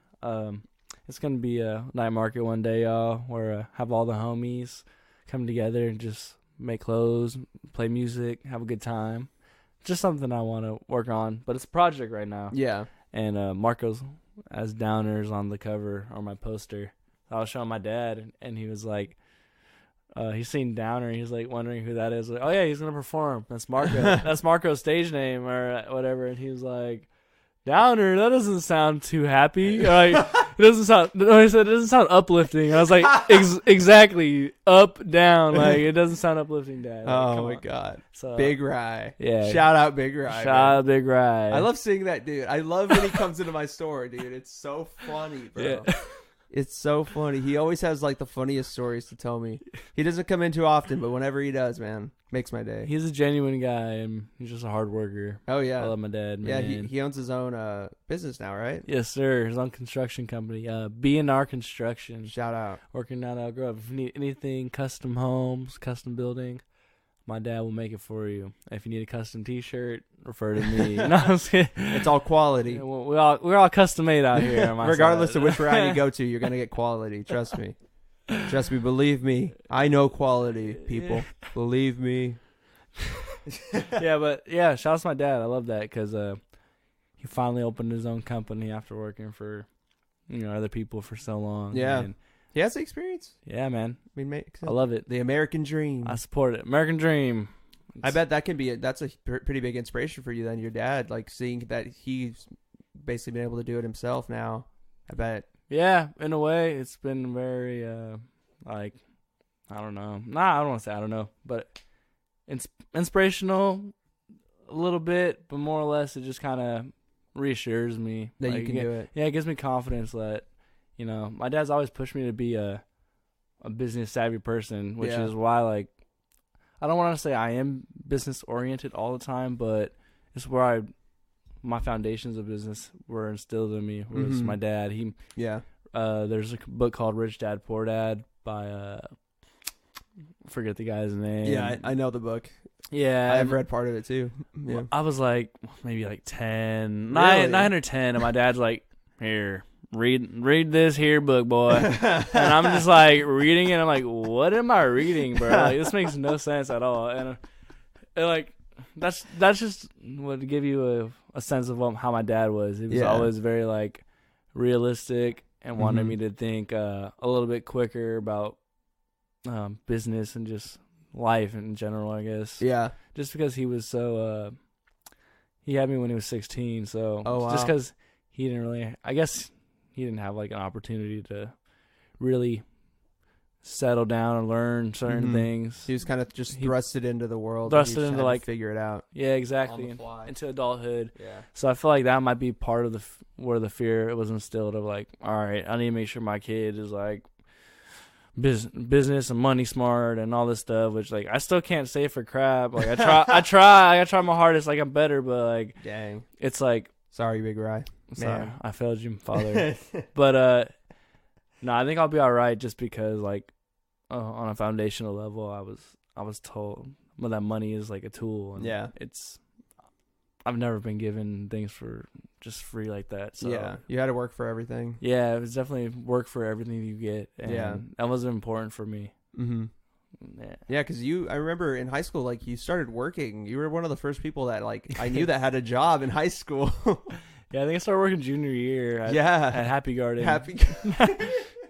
It's going to be a night market one day, y'all, where have all the homies come together and just make clothes, play music, have a good time. Just something I want to work on, but it's a project right now. Yeah. And Marco's as Downers on the cover or my poster. I was showing my dad, and he was like, he's seen Downer. He's like wondering who that is. Like, oh yeah, he's gonna perform. That's Marco. That's Marco's stage name or whatever. And he was like, Downer. That doesn't sound too happy. Like, it doesn't sound. No, he said it doesn't sound uplifting. I was like, exactly, up, down. Like, it doesn't sound uplifting, Dad. Like, oh my God. So, Big Rye. Yeah. Shout out Big Rye. Shout out Big Rye. I love seeing that dude. I love when he comes into my store, dude. It's so funny, bro. Yeah. It's so funny. He always has like the funniest stories to tell me. He doesn't come in too often, but whenever he does, man, makes my day. He's a genuine guy, and he's just a hard worker. Oh yeah, I love my dad, man. Yeah, he owns his own business now, right? Yes, sir. His own construction company, B&R Construction. Shout out. Working out Elk Grove. If you need anything, custom homes, custom building, my dad will make it for you. If you need a custom T-shirt, refer to me. No, I'm just kidding. It's all quality. Yeah, we're all custom made out here. On my Regardless side. of which round you go to, you're gonna get quality. Trust me. Trust me. Believe me. I know quality, people. Believe me. Yeah, but yeah, shout out to my dad. I love that because he finally opened his own company after working for other people for so long. Yeah. And he has the experience. Yeah, man. I mean, I love it. The American dream. I support it. American dream. I bet that can be that's a pretty big inspiration for you then, your dad, like seeing that he's basically been able to do it himself now. I bet. Yeah, in a way, it's been very like I don't know. Nah, I don't want to say I don't know, but inspirational a little bit, but more or less it just kind of reassures me that you can do it. Yeah, it gives me confidence that my dad's always pushed me to be a business savvy person, which is why like I don't want to say I am business oriented all the time, but it's where my foundations of business were instilled in me. Was my dad. There's a book called Rich Dad Poor Dad by forget the guy's name. Yeah, I know the book. Yeah, I've read part of it too. Yeah. I was like maybe like 10, really? 9 or 10, and my dad's like, "Here, read this here book, boy." And I'm just like reading it. I'm like, "What am I reading, bro? Like, this makes no sense at all." And like that's just what give you a sense of how my dad was. He was always very like realistic and wanted me to think a little bit quicker about business and just life in general, I guess. Yeah. Just because he was so he had me when he was 16, so just because he didn't really, I guess he didn't have like an opportunity to really settle down and learn certain things. He was kind of just thrusted into the world. Thrusted into like figure it out. Yeah, exactly. Into adulthood. Yeah. So I feel like that might be part of where the fear was instilled of like, all right, I need to make sure my kid is like business and money smart and all this stuff, which like I still can't say for crap. Like I try my hardest. Like I'm better, but like dang, it's like sorry, Big Rye. Sorry, I failed you, father. But no, I think I'll be all right just because like on a foundational level, I was told that money is like a tool, and I've never been given things for just free like that. So yeah, you had to work for everything. Yeah, it was definitely work for everything you get, and that was important for me. Mm-hmm. Yeah, because I remember in high school, like you started working. You were one of the first people that like I knew that had a job in high school. Yeah, I think I started working junior year. At Happy Garden.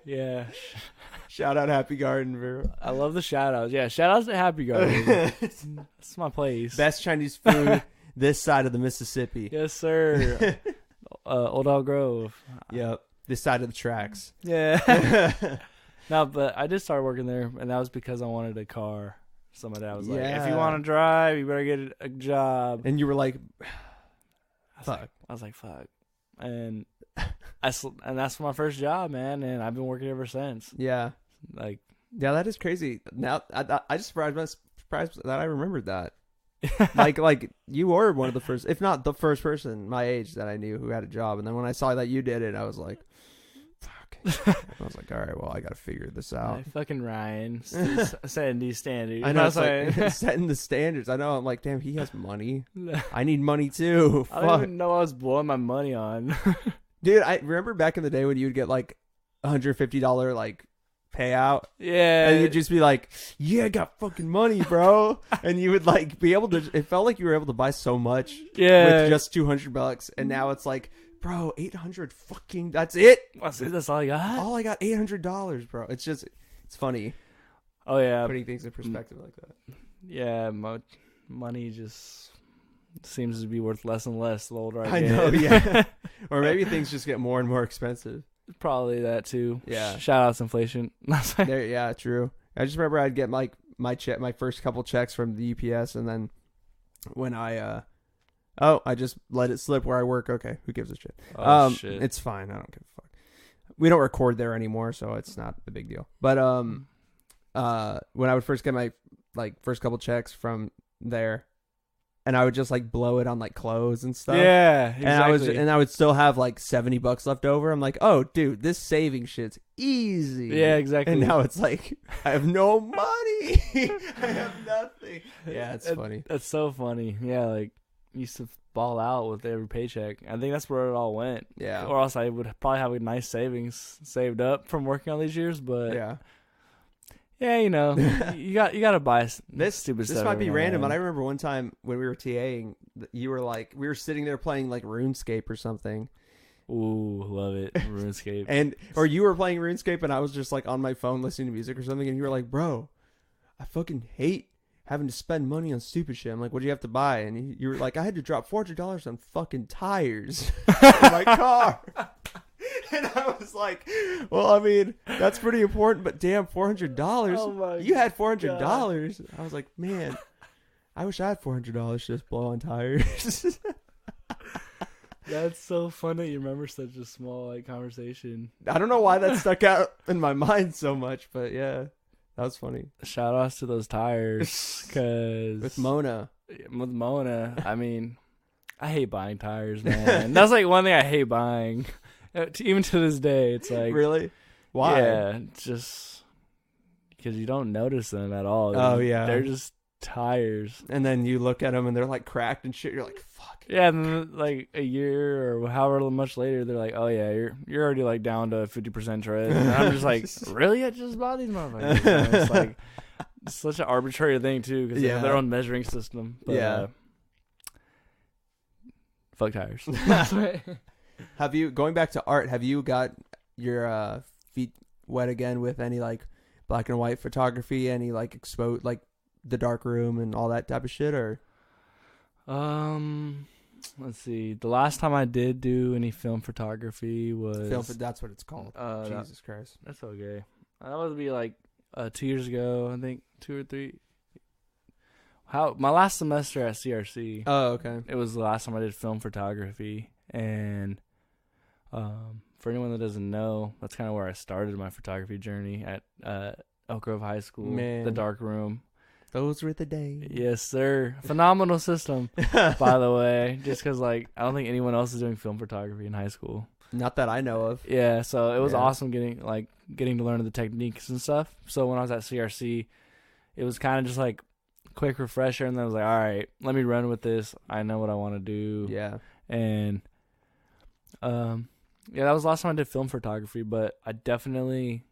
Yeah. Shout out Happy Garden, bro. I love the shout outs. Yeah, shout outs to Happy Garden. That's my place. Best Chinese food this side of the Mississippi. Yes, sir. Old Elk Grove. Yep. This side of the tracks. Yeah. No, but I did start working there, and that was because I wanted a car. So my dad was like, if you want to drive, you better get a job. And you were like, fuck. I was like, fuck. And that's my first job, man, and I've been working ever since. Yeah. Like, yeah, that is crazy. Now I just surprised that I remembered that. like you were one of the first, if not the first person my age that I knew who had a job, and then when I saw that you did it, I was like, fuck. I was like, all right, well, I got to figure this out. Hey, fucking Ryan setting these standards. I know, it's like, setting the standards. I know. I'm like, damn, he has money. I need money too. I don't even know what I was blowing my money on. Dude, I remember back in the day when you'd get like $150 like payout. Yeah. And you'd just be like, yeah, I got fucking money, bro. And you would like be able to, it felt like you were able to buy so much with just $200. And now it's like, bro, 800 fucking, that's it. That's all I got? All I got, $800, bro. It's just, it's funny. Oh, yeah. Putting things in perspective like that. Yeah, money just seems to be worth less and less the older I get. I know, yeah. Or maybe things just get more and more expensive. Probably that too. Yeah. Shout out to inflation. Yeah, true. I just remember I'd get like my first couple checks from the UPS, and then when I just let it slip where I work. Okay, who gives a shit? Shit. It's fine. I don't give a fuck. We don't record there anymore, so it's not a big deal. But when I would first get my like first couple checks from there, and I would just like blow it on like clothes and stuff. Yeah, exactly. And I would still have like $70 left over. I'm like, oh, dude, this saving shit's easy. Yeah, exactly. And now it's like, I have no money. I have nothing. Yeah, it's funny. That's so funny. Yeah, like used to ball out with every paycheck. I think that's where it all went. Yeah. Or else I would probably have a nice savings saved up from working all these years. But yeah, you know, you got to buy this stupid stuff. This might be random, but I remember one time when we were TAing, you were like, we were sitting there playing like RuneScape or something. Ooh, love it, RuneScape. Or you were playing RuneScape, and I was just like on my phone listening to music or something, and you were like, bro, I fucking hate having to spend money on stupid shit. I'm like, what do you have to buy? And you were like, I had to drop $400 on fucking tires in my car. And I was like, well, I mean, that's pretty important, but damn, $400. Oh you had $400. God. I was like, man, I wish I had $400 to just blow on tires. That's so fun that you remember such a small like conversation. I don't know why that stuck out in my mind so much, but yeah, that was funny. Shout outs to those tires. Cause with Mona, I mean, I hate buying tires, man. That's like one thing I hate buying. Even to this day, it's like... Really? Why? Yeah, just because you don't notice them at all. Oh, yeah. They're just tires. And then you look at them and they're like cracked and shit. You're like, fuck. Yeah, and then like a year or however much later, they're like, oh, yeah, you're already like down to 50% tread. And I'm just like, really? I just bought these motherfuckers. And it's like it's such an arbitrary thing, too, because they have their own measuring system. But, fuck tires. That's right. Have you, going back to art, have you got your feet wet again with any like black and white photography, any like like the dark room and all that type of shit, or? Let's see. The last time I did do any film photography was that's what it's called. Jesus Christ. That's okay. That would be like 2 years ago, I think, 2 or 3. My last semester at CRC. Oh, okay. It was the last time I did film photography, and for anyone that doesn't know, that's kind of where I started my photography journey at Elk Grove High School. Man. The dark room. Those were the days. Yes, sir. Phenomenal system, by the way. Just because, like, I don't think anyone else is doing film photography in high school. Not that I know of. Yeah, so it was awesome getting to learn the techniques and stuff. So when I was at CRC, it was kind of just like quick refresher, and then I was like, all right, let me run with this. I know what I want to do. Yeah. And that was the last time I did film photography, but I definitely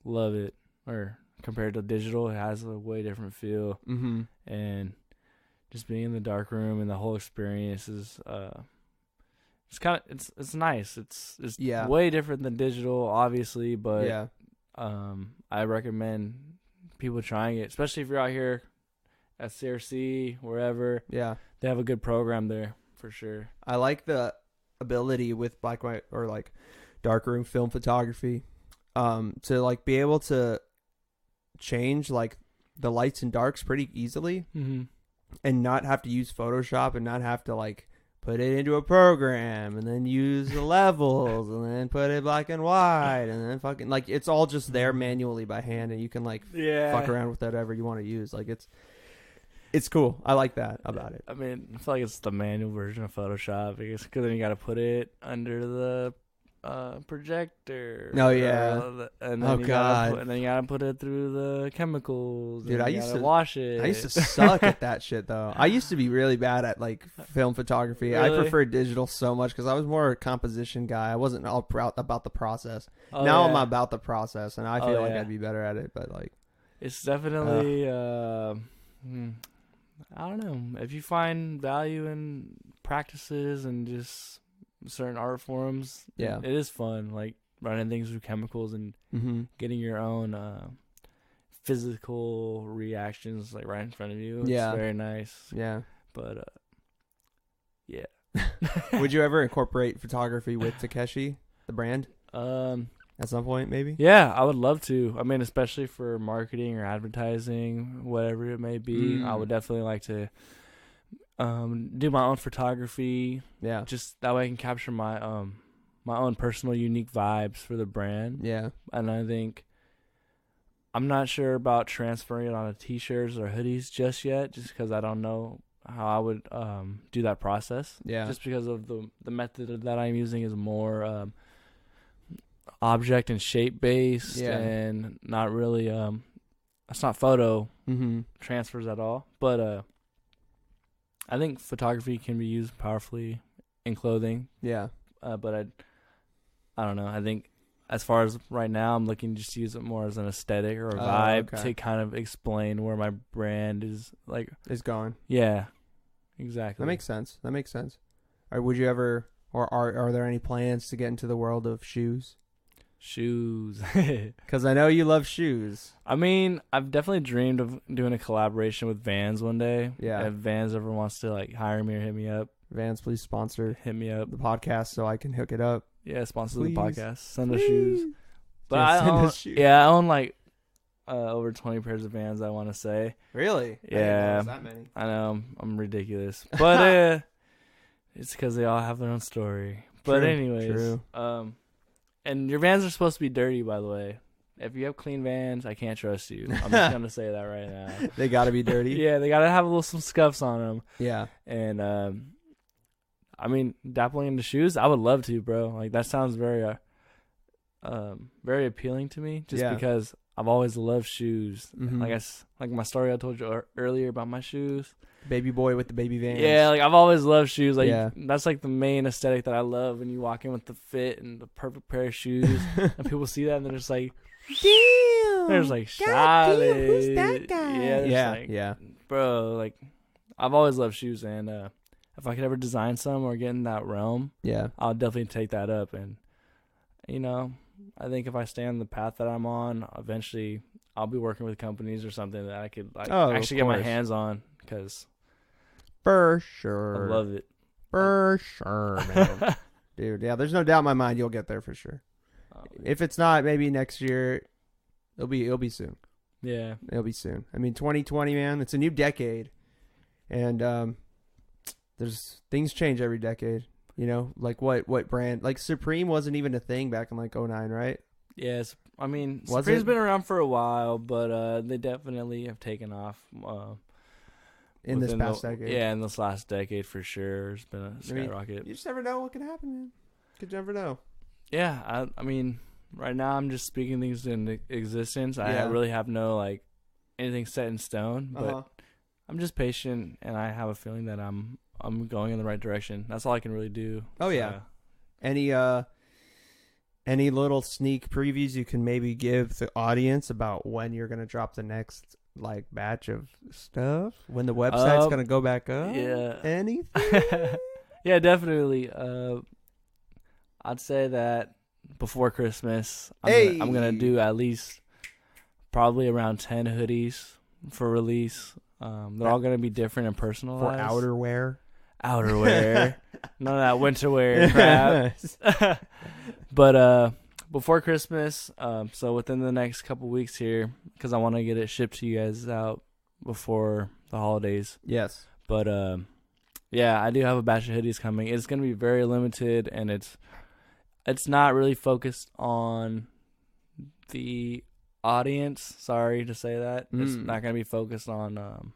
love it. Or compared to digital, it has a way different feel. Mm-hmm. And just being in the dark room and the whole experience is it's nice. It's way different than digital, obviously, but I recommend people trying it, especially if you're out here at CRC, wherever. Yeah, they have a good program there for sure. I like the ability with black and white or like darkroom film photography to like be able to change like the lights and darks pretty easily, and not have to use Photoshop and not have to like put it into a program and then use the levels and then put it black and white and then fucking like it's all just there manually by hand, and you can like fuck around with whatever you want to use. Like it's cool. I like that about it. I mean, I feel like it's the manual version of Photoshop because then you got to put it under the projector. Oh yeah. And then and then you gotta put it through the chemicals. Dude, I used to wash it. I used to suck at that shit though. I used to be really bad at like film photography. Really? I prefer digital so much because I was more a composition guy. I wasn't all proud about the process. Now I'm about the process, and I feel like I'd be better at it. But like, it's definitely I don't know. If you find value in practices and just certain art forms, it is fun. Like running things through chemicals and getting your own physical reactions like right in front of you. It's very nice. Yeah. But yeah. Would you ever incorporate photography with Takeshi, the brand? At some point, maybe? Yeah, I would love to. I mean, especially for marketing or advertising, whatever it may be. I would definitely like to do my own photography. Yeah. Just that way I can capture my my own personal unique vibes for the brand. Yeah. And I think I'm not sure about transferring it onto t-shirts or hoodies just yet, just because I don't know how I would do that process. Yeah. Just because of the method that I'm using is more object and shape based and not really it's not photo transfers at all. But I think photography can be used powerfully in clothing. Yeah. But I don't know. I think as far as right now, I'm looking just to use it more as an aesthetic or a vibe to kind of explain where my brand is going. Yeah, exactly. That makes sense. Or would you ever, or are there any plans to get into the world of shoes? Shoes. Because I know you love shoes. I mean, I've definitely dreamed of doing a collaboration with Vans one day. Yeah. If Vans ever wants to like hire me or hit me up. Vans, please hit me up. The podcast so I can hook it up. Yeah, sponsor the podcast. Send us shoes. But I own like over 20 pairs of Vans, I want to say. Really? Yeah. That many. I know. I'm ridiculous. But it's because they all have their own story. But anyways. True. And your Vans are supposed to be dirty, by the way. If you have clean Vans, I can't trust you. I'm just going to say that right now. They got to be dirty? Yeah, they got to have some scuffs on them. Yeah. And, I mean, dabbling into shoes, I would love to, bro. Like, that sounds very appealing to me just because I've always loved shoes. Like my story I told you earlier about my shoes. Baby boy with the baby Vans. Yeah, like I've always loved shoes. Like that's like the main aesthetic that I love when you walk in with the fit and the perfect pair of shoes and people see that and they're just like, damn, there's like solid. Who's that guy? Yeah. Bro, like I've always loved shoes and if I could ever design some or get in that realm, I'll definitely take that up. And you know, I think if I stay on the path that I'm on, eventually I'll be working with companies or something that I could actually get my hands on. Because for sure, I love it. For sure, man. Dude, yeah, there's no doubt in my mind you'll get there for sure. If it's not, maybe next year, it'll be soon. Yeah, it'll be soon. I mean, 2020, man, it's a new decade, and there's things change every decade. You know, like what brand? Like Supreme wasn't even a thing back in like 2009, right? Yes, I mean Supreme's been around for a while, but they definitely have taken off. In this past decade. Yeah, in this last decade for sure. It's been a skyrocket. You just never know what can happen, man. You never know. Yeah, I mean, right now I'm just speaking things into existence. I really have no, like, anything set in stone. But I'm just patient, and I have a feeling that I'm going in the right direction. That's all I can really do. Oh, yeah. Any little sneak previews you can maybe give the audience about when you're going to drop the next like batch of stuff, when the website's gonna go back up? Yeah. Anything? Yeah, definitely. I'd say that before Christmas, I'm gonna do at least probably around 10 hoodies for release. They're all gonna be different and personalized. For outerwear. None of that winterwear crap. But before Christmas, so within the next couple weeks here, because I want to get it shipped to you guys out before the holidays. Yes. But yeah, I do have a batch of hoodies coming. It's going to be very limited, and it's not really focused on the audience. Sorry to say that. It's not going to be focused on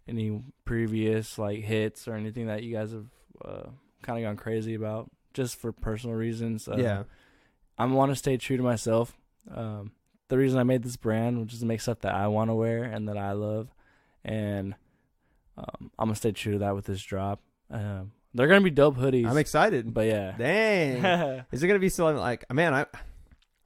any previous like hits or anything that you guys have kind of gone crazy about. just for personal reasons. Yeah. I want to stay true to myself. The reason I made this brand, which is to make stuff that I want to wear and that I love, and I'm gonna stay true to that with this drop. They're gonna be dope hoodies. I'm excited. But yeah, dang, is it gonna be so like, man?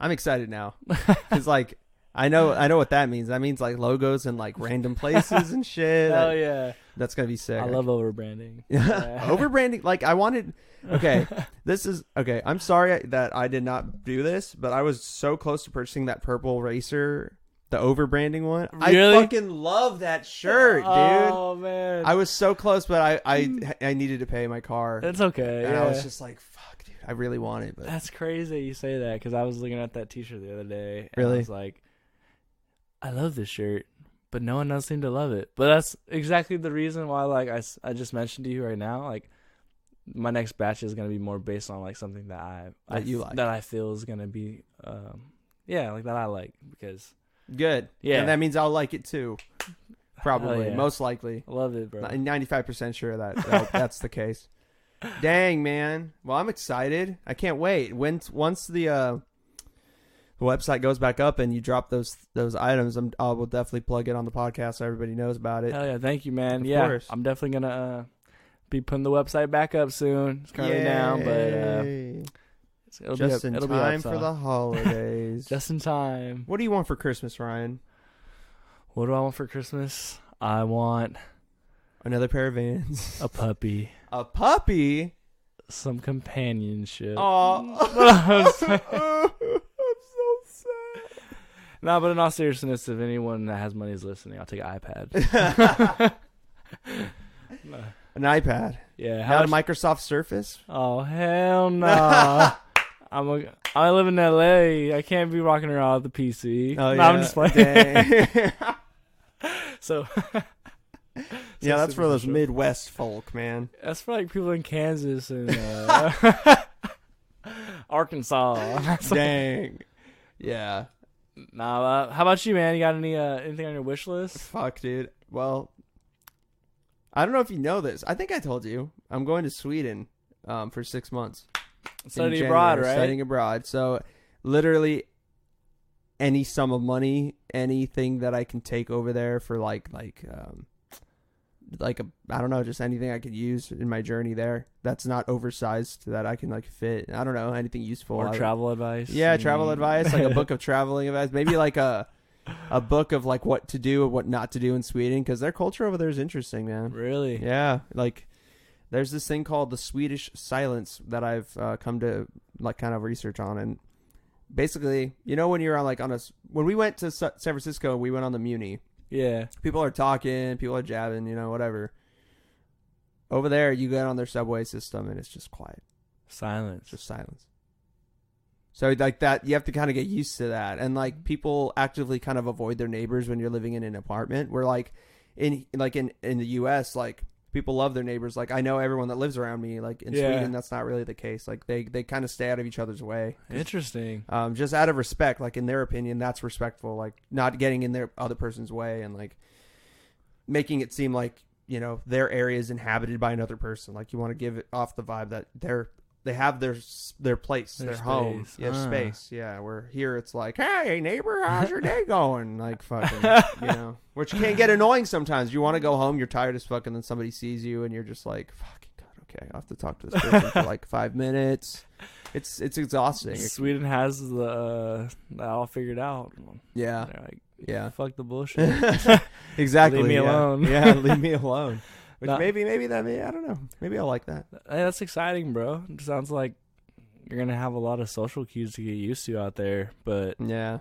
I'm excited now because like I know what that means. That means like logos and like random places and shit. Hell yeah, that's gonna be sick. I love overbranding. Overbranding. Like I wanted. Okay, this is okay. I'm sorry that I did not do this, but I was so close to purchasing that purple racer, the overbranding one. Really? I fucking love that shirt, dude. Oh man, I was so close, but I needed to pay my car. It's okay. And yeah. I was just like, fuck, dude. I really want it. But that's crazy you say that because I was looking at that T-shirt the other day. And really? I was like, I love this shirt, but no one else seemed to love it. But that's exactly the reason why, like I just mentioned to you right now, like my next batch is gonna be more based on like something that you like, that I feel is gonna be, like that I like because good. Yeah, and that means I'll like it too. Probably, most likely. I love it, bro. 95% sure that that's the case. Dang, man. Well, I'm excited. I can't wait. Once the website goes back up and you drop those items, I will definitely plug it on the podcast so everybody knows about it. Hell yeah, thank you, man. Of course. course. I'm definitely gonna be putting the website back up soon. It's currently down, but it'll just be up, in it'll time be up, for the holidays. Just in time. What do you want for Christmas, Ryan? What do I want for Christmas? I want another pair of Vans. A puppy. A puppy? Some companionship. Oh, I'm so sad. No, but in all seriousness, if anyone that has money is listening, I'll take an iPad. An iPad? Yeah. Not a Microsoft Surface? Oh, hell no. I live in LA. I can't be rocking around with the PC. Oh, no, I'm just playing. So yeah, that's for those Midwest folk, man. That's for like people in Kansas and Arkansas. Dang. Yeah. Nah, how about you, man? You got anything on your wish list? Fuck, dude. Well, I don't know if you know this. I think I told you. I'm going to Sweden for 6 months. Studying abroad, right? Studying abroad. So literally any sum of money, anything that I can take over there for like I don't know, just anything I could use in my journey there that's not oversized that I can like fit. I don't know, anything useful. Or travel advice. Yeah, travel advice, like a book of traveling advice. Maybe like a book of like what to do and what not to do in Sweden, because their culture over there is interesting, man. Really? Yeah, like there's this thing called the Swedish silence that I've come to like kind of research on, and basically, you know, when you're on like when we went to San Francisco, we went on the Muni. Yeah. People are talking, people are jabbing, you know, whatever. Over there, you get on their subway system and it's just quiet. Silence. Just silence. So like that, you have to kind of get used to that. And like people actively kind of avoid their neighbors when you're living in an apartment. Where like in the US, like people love their neighbors. Like I know everyone that lives around me. Like in Sweden, that's not really the case. Like they kind of stay out of each other's way. Interesting. Just out of respect. Like in their opinion, that's respectful. Like not getting in their other person's way and like making it seem like, you know, their area is inhabited by another person. Like you want to give it off the vibe that they have their place, their home, space. Yeah, where here it's like, hey neighbor, how's your day going? Like fucking, you know, which can get annoying sometimes. You want to go home, you're tired as fuck, and then somebody sees you, and you're just like, fucking God, okay, I have to talk to this person for like 5 minutes. It's exhausting. Sweden has that all figured out. Yeah, they're like, yeah, fuck the bullshit. Exactly. Leave me alone. Yeah, leave me alone. Which No. maybe I don't know. Maybe I'll like that. Hey, that's exciting, bro. It sounds like you're gonna have a lot of social cues to get used to out there. But yeah,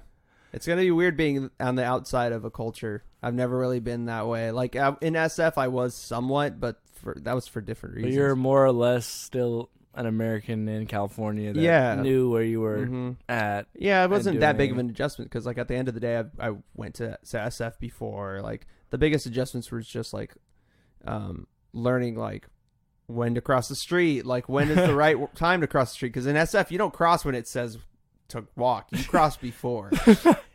it's gonna be weird being on the outside of a culture. I've never really been that way. Like in SF, I was somewhat, but that was for different reasons. But you're more or less still an American in California that knew where you were at. Yeah, it wasn't that big of an adjustment because, like, at the end of the day, I went to SF before. Like, the biggest adjustments were just like learning like when to cross the street, like when is the right time to cross the street, because in SF you don't cross when it says to walk, you cross before.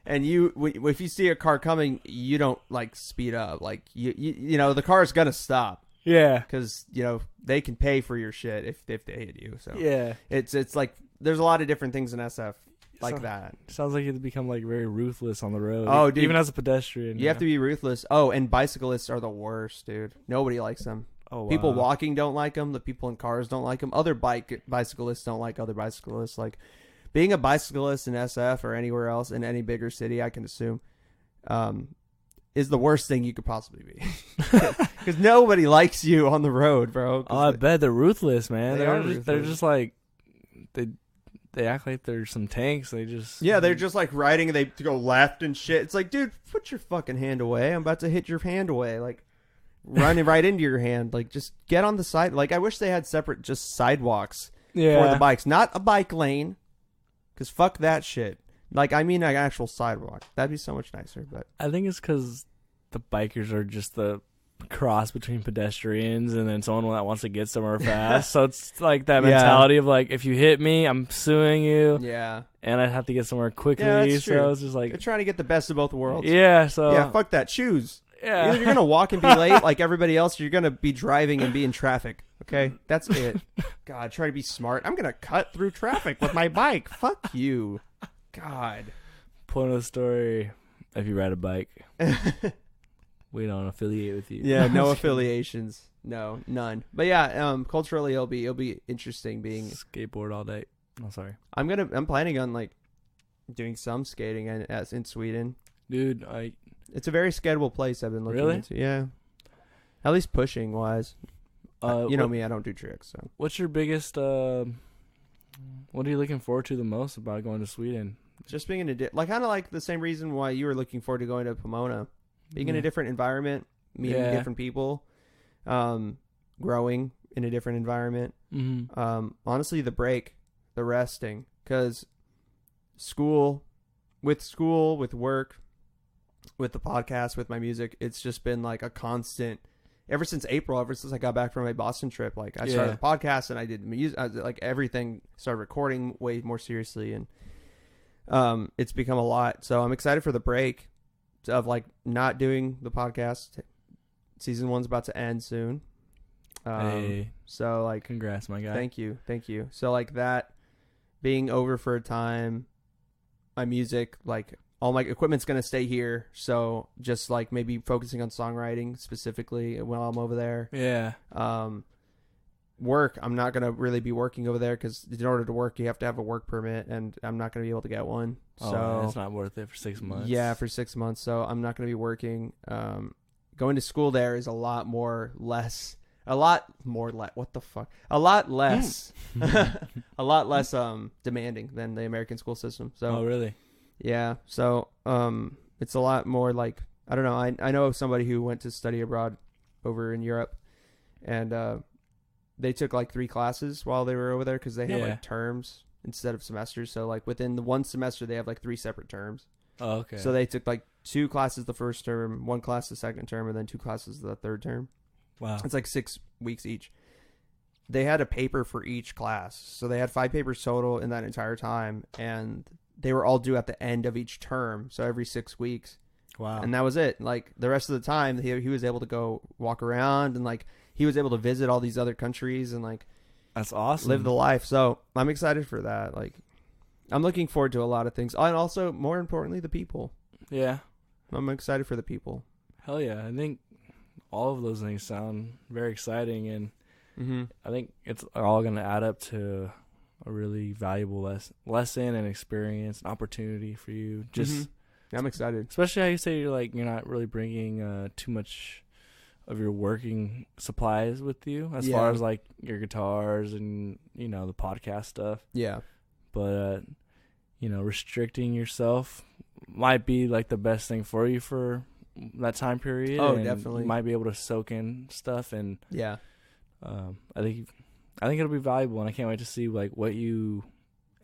And if you see a car coming, you don't like speed up, like you know the car is gonna stop. Yeah. Because, you know, they can pay for your shit if they hit you. So yeah. It's like, there's a lot of different things in SF like that. Sounds like you'd become like very ruthless on the road. Oh, dude. Even as a pedestrian. You have to be ruthless. Oh, and bicyclists are the worst, dude. Nobody likes them. Oh, wow. People walking don't like them. The people in cars don't like them. Other bicyclists don't like other bicyclists. Like, being a bicyclist in SF or anywhere else in any bigger city, I can assume, is the worst thing you could possibly be. Because nobody likes you on the road, bro. Oh, I bet they're ruthless, man. They're just like, they act like they're some tanks. They're just like riding and they go left and shit. It's like, dude, put your fucking hand away. I'm about to hit your hand away. Like, running right into your hand. Like, just get on the side. Like, I wish they had separate just sidewalks for the bikes, not a bike lane. Because fuck that shit. Like, I mean, an actual sidewalk. That'd be so much nicer. But I think it's because the bikers are just the cross between pedestrians and then someone that wants to get somewhere fast. So it's like that mentality of like, if you hit me, I'm suing you. Yeah. And I'd have to get somewhere quickly. Yeah, that's true. So it's just like, they're trying to get the best of both worlds. Yeah. So yeah, fuck that. Choose. Yeah. Either you're going to walk and be late like everybody else, or you're going to be driving and be in traffic. Okay? That's it. God, try to be smart. I'm going to cut through traffic with my bike. Fuck you. God. Point of the story, if you ride a bike, we don't affiliate with you. Yeah, no affiliations. No, none. But yeah, culturally it'll be interesting being skateboard all day. Oh, sorry. I'm planning on like doing some skating in Sweden. Dude, it's a very skatable place I've been looking into. Yeah. At least pushing wise. You know me, I don't do tricks. So. What's your biggest what are you looking forward to the most about going to Sweden? Just being in kind of like the same reason why you were looking forward to going to Pomona. Being in a different environment, meeting different people, growing in a different environment. Mm-hmm. Honestly, the break, the resting, because with work, with the podcast, with my music, it's just been like a constant. Ever since April, ever since I got back from my Boston trip, like I started the podcast and I did music, like everything, started recording way more seriously, and it's become a lot. So I'm excited for the break of like not doing the podcast. Season 1's about to end soon. So like, congrats, my guy. Thank you. So like that being over for a time, my music, like all my equipment's going to stay here. So just like maybe focusing on songwriting specifically while I'm over there. Yeah. Work, I'm not going to really be working over there because in order to work, you have to have a work permit, and I'm not going to be able to get one. So it's not worth it for 6 months. Yeah, for 6 months. So I'm not going to be working. Going to school there is a lot less, what the fuck? A lot less, a lot less demanding than the American school system. So. Oh, really? Yeah. So it's a lot more like, I don't know. I know somebody who went to study abroad over in Europe, and they took like 3 classes while they were over there because they had like terms instead of semesters. So like within the one semester, they have like 3 separate terms. Oh, okay. So they took like 2 classes the first term, 1 class the second term, and then 2 classes the third term. Wow. It's like 6 weeks each. They had a paper for each class. So they had 5 papers total in that entire time, and they were all due at the end of each term. So every 6 weeks. Wow. And that was it. Like the rest of the time, he was able to go walk around, and like he was able to visit all these other countries and like that's awesome. Live the life. So I'm excited for that. Like I'm looking forward to a lot of things, and also more importantly, the people. Yeah, I'm excited for the people. Hell yeah! I think all of those things sound very exciting, and I think it's all going to add up to a really valuable lesson and experience, and opportunity for you. Just, I'm excited, especially how you say you're not really bringing too much of your working supplies with you as far as like your guitars and the podcast stuff. Yeah, but restricting yourself might be like the best thing for you for that time period. Oh, and definitely. You might be able to soak in stuff, and I think it'll be valuable, and I can't wait to see like what you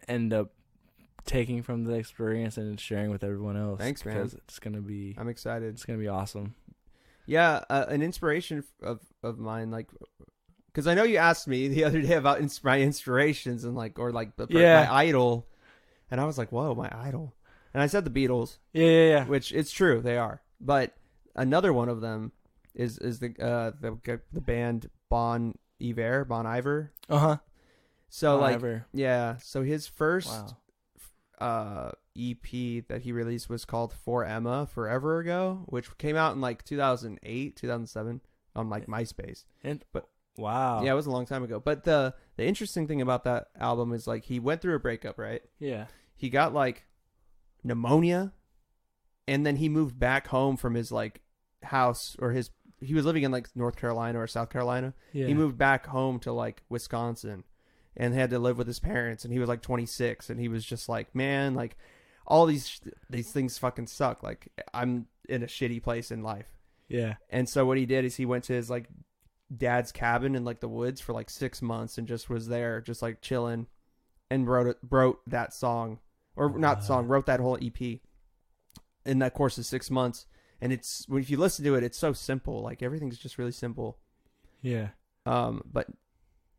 end up taking from the experience and sharing with everyone else. Thanks, man. Because it's gonna be. I'm excited. It's gonna be awesome. Yeah, an inspiration of mine, like, because I know you asked me the other day about my inspirations and like, or like my idol, and I was like, whoa, my idol, and I said the Beatles. Yeah. Which it's true, they are, but another one of them is the band Bon Iver. So Bon like Iver. yeah, so his first EP that he released was called For Emma Forever Ago, which came out in like 2008, 2007 on like MySpace. Wow. Yeah, it was a long time ago. But the interesting thing about that album is like he went through a breakup, right? Yeah. He got like pneumonia, and then he moved back home from his like house or he was living in like North Carolina or South Carolina. Yeah. He moved back home to like Wisconsin and had to live with his parents, and he was like 26, and he was just like, man, like all these things fucking suck. Like I'm in a shitty place in life. Yeah. And so what he did is he went to his like dad's cabin in like the woods for like 6 months and just was there just like chilling and wrote that song wrote that whole EP in that course of 6 months. And it's, if you listen to it, it's so simple. Like everything's just really simple. Yeah. But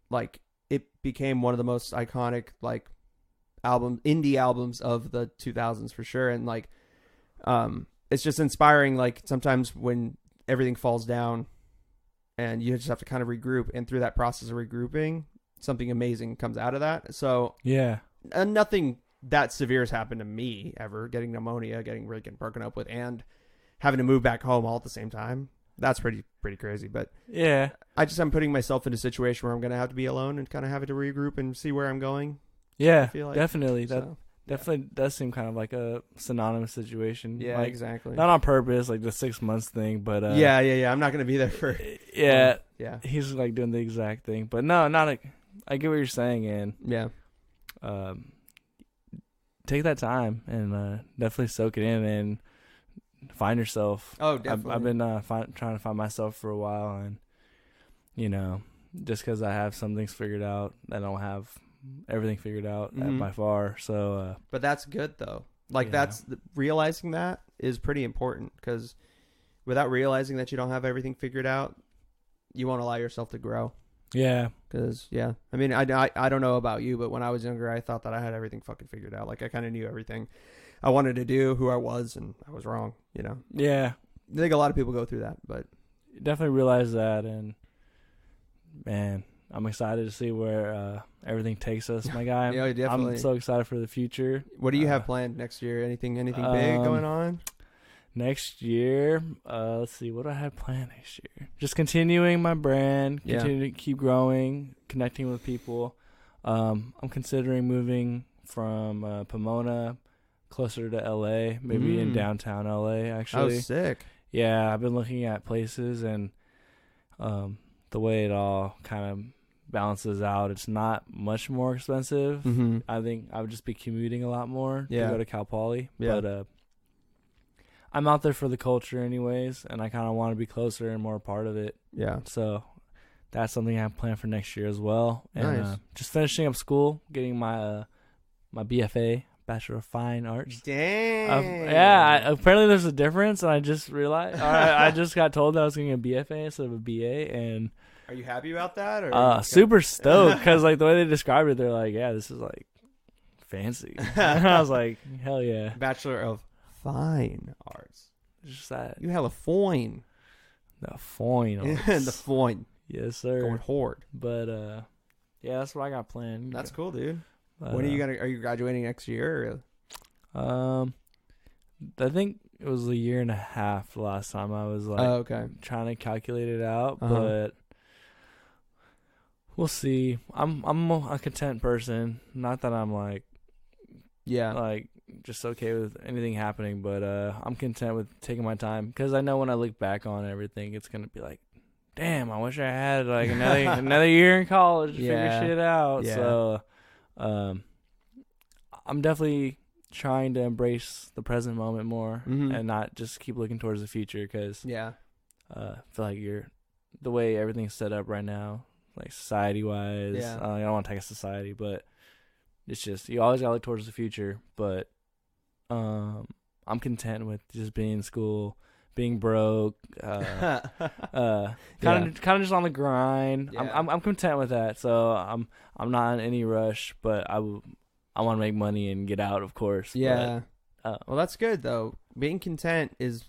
like it became one of the most iconic like indie albums of the 2000s for sure. And like, it's just inspiring. Like sometimes when everything falls down and you just have to kind of regroup, and through that process of regrouping, something amazing comes out of that. So yeah, and nothing that severe has happened to me ever, getting pneumonia, getting broken up with, and having to move back home all at the same time. That's pretty crazy. But yeah, I'm putting myself in a situation where I'm going to have to be alone and kind of having to regroup and see where I'm going. Yeah, I feel like. definitely. That So, definitely does seem kind of like a synonymous situation. yeah, like, exactly. Not on purpose, like the 6 months thing, but yeah. I'm not going to be there for. Yeah, yeah. He's like doing the exact thing, but no, not like. I get what you're saying, and yeah, take that time and definitely soak it in and find yourself. Oh, definitely. I've been trying to find myself for a while, and just because I have some things figured out, I don't have everything figured out by far. So, but that's good though. Like realizing that is pretty important, because without realizing that you don't have everything figured out, you won't allow yourself to grow. Yeah. Because I mean, I don't know about you, but when I was younger, I thought that I had everything fucking figured out. Like I kind of knew everything I wanted to do, who I was, and I was wrong. Yeah. I think a lot of people go through that, but definitely realize that, and man, I'm excited to see where everything takes us, my guy. Yeah, definitely. I'm so excited for the future. What do you have planned next year? Anything big going on? Next year, let's see, what do I have planned next year? Just continuing my brand, continue to keep growing, connecting with people. I'm considering moving from Pomona closer to LA, maybe in downtown LA, actually. Oh, sick. Yeah, I've been looking at places, and the way it all kind of balances out, it's not much more expensive. Mm-hmm. I think I would just be commuting a lot more to go to Cal Poly. Yeah. But I'm out there for the culture anyways, and I kind of want to be closer and more a part of it. Yeah. So that's something I have planned for next year as well. And nice. Just finishing up school, getting my my BFA, Bachelor of Fine Arts. Dang. Apparently there's a difference, and I just realized. I just got told that I was getting a BFA instead of a BA, and are you happy about that? Or super stoked, because like the way they described it, they're like, yeah, this is like fancy. And I was like, hell yeah. Bachelor of Fine Arts. Just that. You hella fine. The fine arts. The fine. Yes, sir. Going hard. But yeah, that's what I got planned. That's cool, dude. When are you graduating next year? Or? I think it was a year and a half the last time I was like trying to calculate it out, but we'll see. I'm a content person. Not that I'm like just okay with anything happening, but I'm content with taking my time, because I know when I look back on everything, it's gonna be like, damn, I wish I had like another year in college to figure shit out. Yeah. So I'm definitely trying to embrace the present moment more, and not just keep looking towards the future, because I feel like the way everything's set up right now, like society wise, I don't want to take a society, but it's just, you always gotta look towards the future. But I'm content with just being in school, being broke, kind of just on the grind. I'm content with that. So I'm not in any rush, but I want to make money and get out, of course. Yeah. But, well, that's good though. Being content is,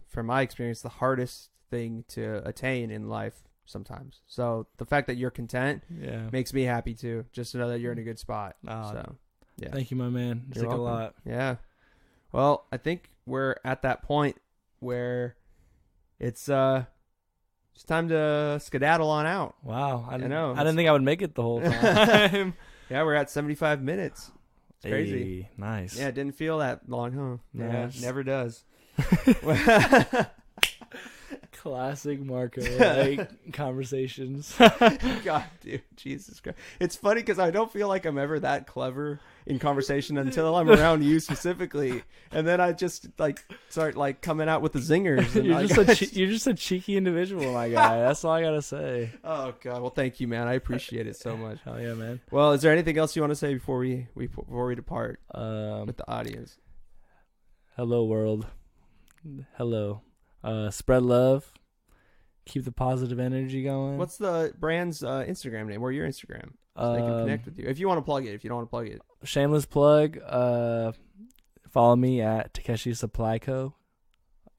from my experience, the hardest thing to attain in life sometimes. So the fact that you're content makes me happy too, just to know that you're in a good spot. So yeah. Thank you, my man. It's like a lot. Yeah. Well, I think we're at that point where it's time to skedaddle on out. Wow. I didn't think I would make it the whole time. Yeah, we're at 75 minutes. It's crazy. Hey, nice. Yeah, it didn't feel that long, huh? Yeah, never does. Classic Marco, like conversations. God, dude, Jesus Christ. It's funny because I don't feel like I'm ever that clever in conversation until I'm around you specifically, and then I just like start like coming out with the zingers. And you're just a cheeky individual, my guy. That's all I gotta say. Oh God, well, thank you, man. I appreciate it so much. Hell yeah, man. Well, is there anything else you want to say before we depart with the audience? Hello, world. Hello. Spread love. Keep the positive energy going. What's the brand's Instagram name or your Instagram? So they can connect with you. If you want to plug it, if you don't want to plug it. Shameless plug. Follow me at Takeshi Supply Co.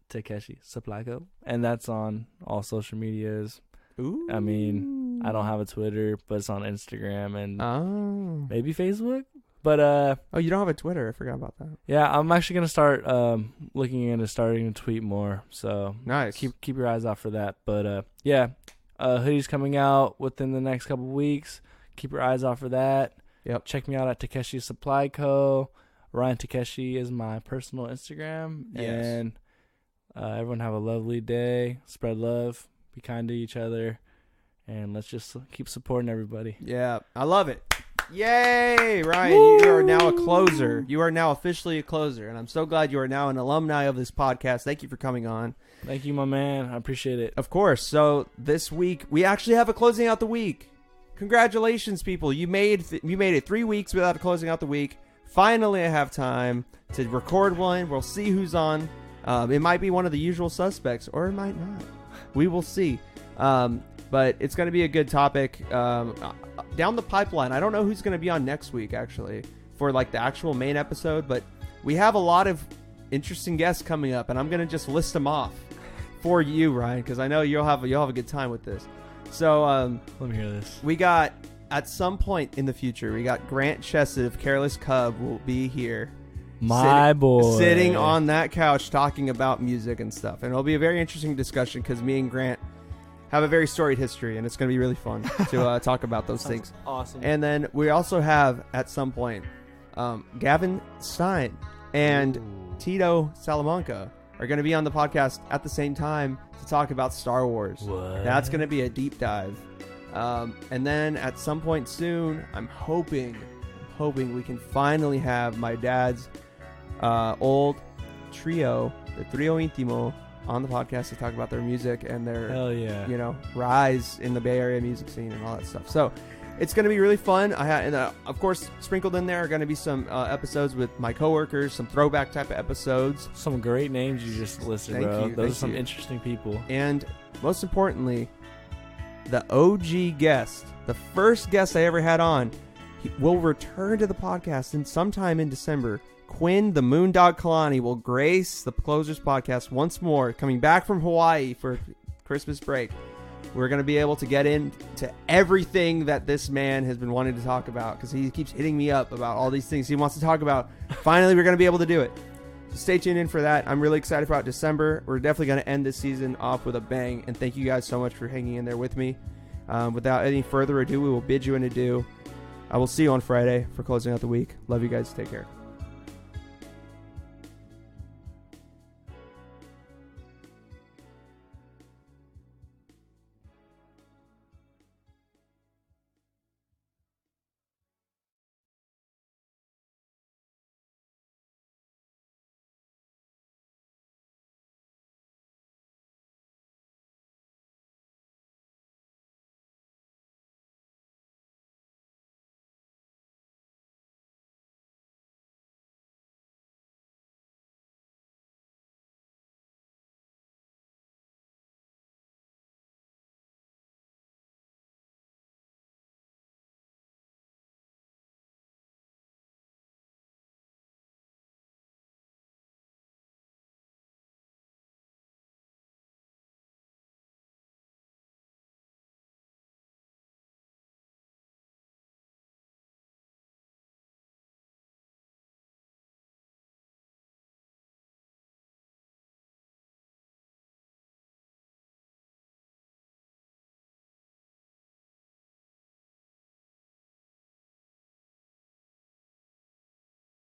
Takeshi Supply Co. And that's on all social medias. Ooh. I mean, I don't have a Twitter, but it's on Instagram and maybe Facebook. But you don't have a Twitter? I forgot about that. Yeah, I'm actually gonna start looking into starting to tweet more. So nice. Keep your eyes out for that. But hoodies coming out within the next couple weeks. Keep your eyes out for that. Yep. Check me out at Takeshi Supply Co. Ryan Takeshi is my personal Instagram. Yes. And everyone have a lovely day. Spread love. Be kind to each other. And let's just keep supporting everybody. Yeah, I love it. Yay, Ryan, Woo! You are now a closer. You are now officially a closer, and I'm so glad you are now an alumni of this podcast. Thank you for coming on. Thank you, my man. I appreciate it. Of course. So this week, we actually have a closing out the week. Congratulations, people. You made it 3 weeks without a closing out the week. Finally, I have time to record one. We'll see who's on. It might be one of the usual suspects, or it might not. We will see. But it's going to be a good topic. Down the pipeline, I don't know who's going to be on next week, actually, for like the actual main episode. But we have a lot of interesting guests coming up, and I'm going to just list them off for you, Ryan, because I know you'll have a good time with this. So let me hear this. We got, at some point in the future, we got Grant Chesed of Careless Cub will be here. Boy. Sitting on that couch talking about music and stuff. And it'll be a very interesting discussion because me and Grant have a very storied history, and it's going to be really fun to talk about those things. Awesome. And then we also have, at some point, Gavin Stein and Tito Salamanca are going to be on the podcast at the same time to talk about Star Wars. What? That's going to be a deep dive. And then at some point soon, I'm hoping we can finally have my dad's old trio, the Trio Intimo, on the podcast to talk about their music and their rise in the Bay Area music scene and all that stuff. So it's going to be really fun. Of course, sprinkled in there are going to be some episodes with my coworkers, some throwback type of episodes. Some great names you just listed, bro. Those are some interesting people. And most importantly, the OG guest, the first guest I ever had on, will return to the podcast sometime in December. Quinn, the Moondog Kalani, will grace the Closers podcast once more, coming back from Hawaii for Christmas break. We're going to be able to get into everything that this man has been wanting to talk about because he keeps hitting me up about all these things he wants to talk about. Finally, we're going to be able to do it. So stay tuned in for that. I'm really excited about December. We're definitely going to end this season off with a bang, and thank you guys so much for hanging in there with me. Without any further ado, we will bid you an adieu. I will see you on Friday for closing out the week. Love you guys. Take care.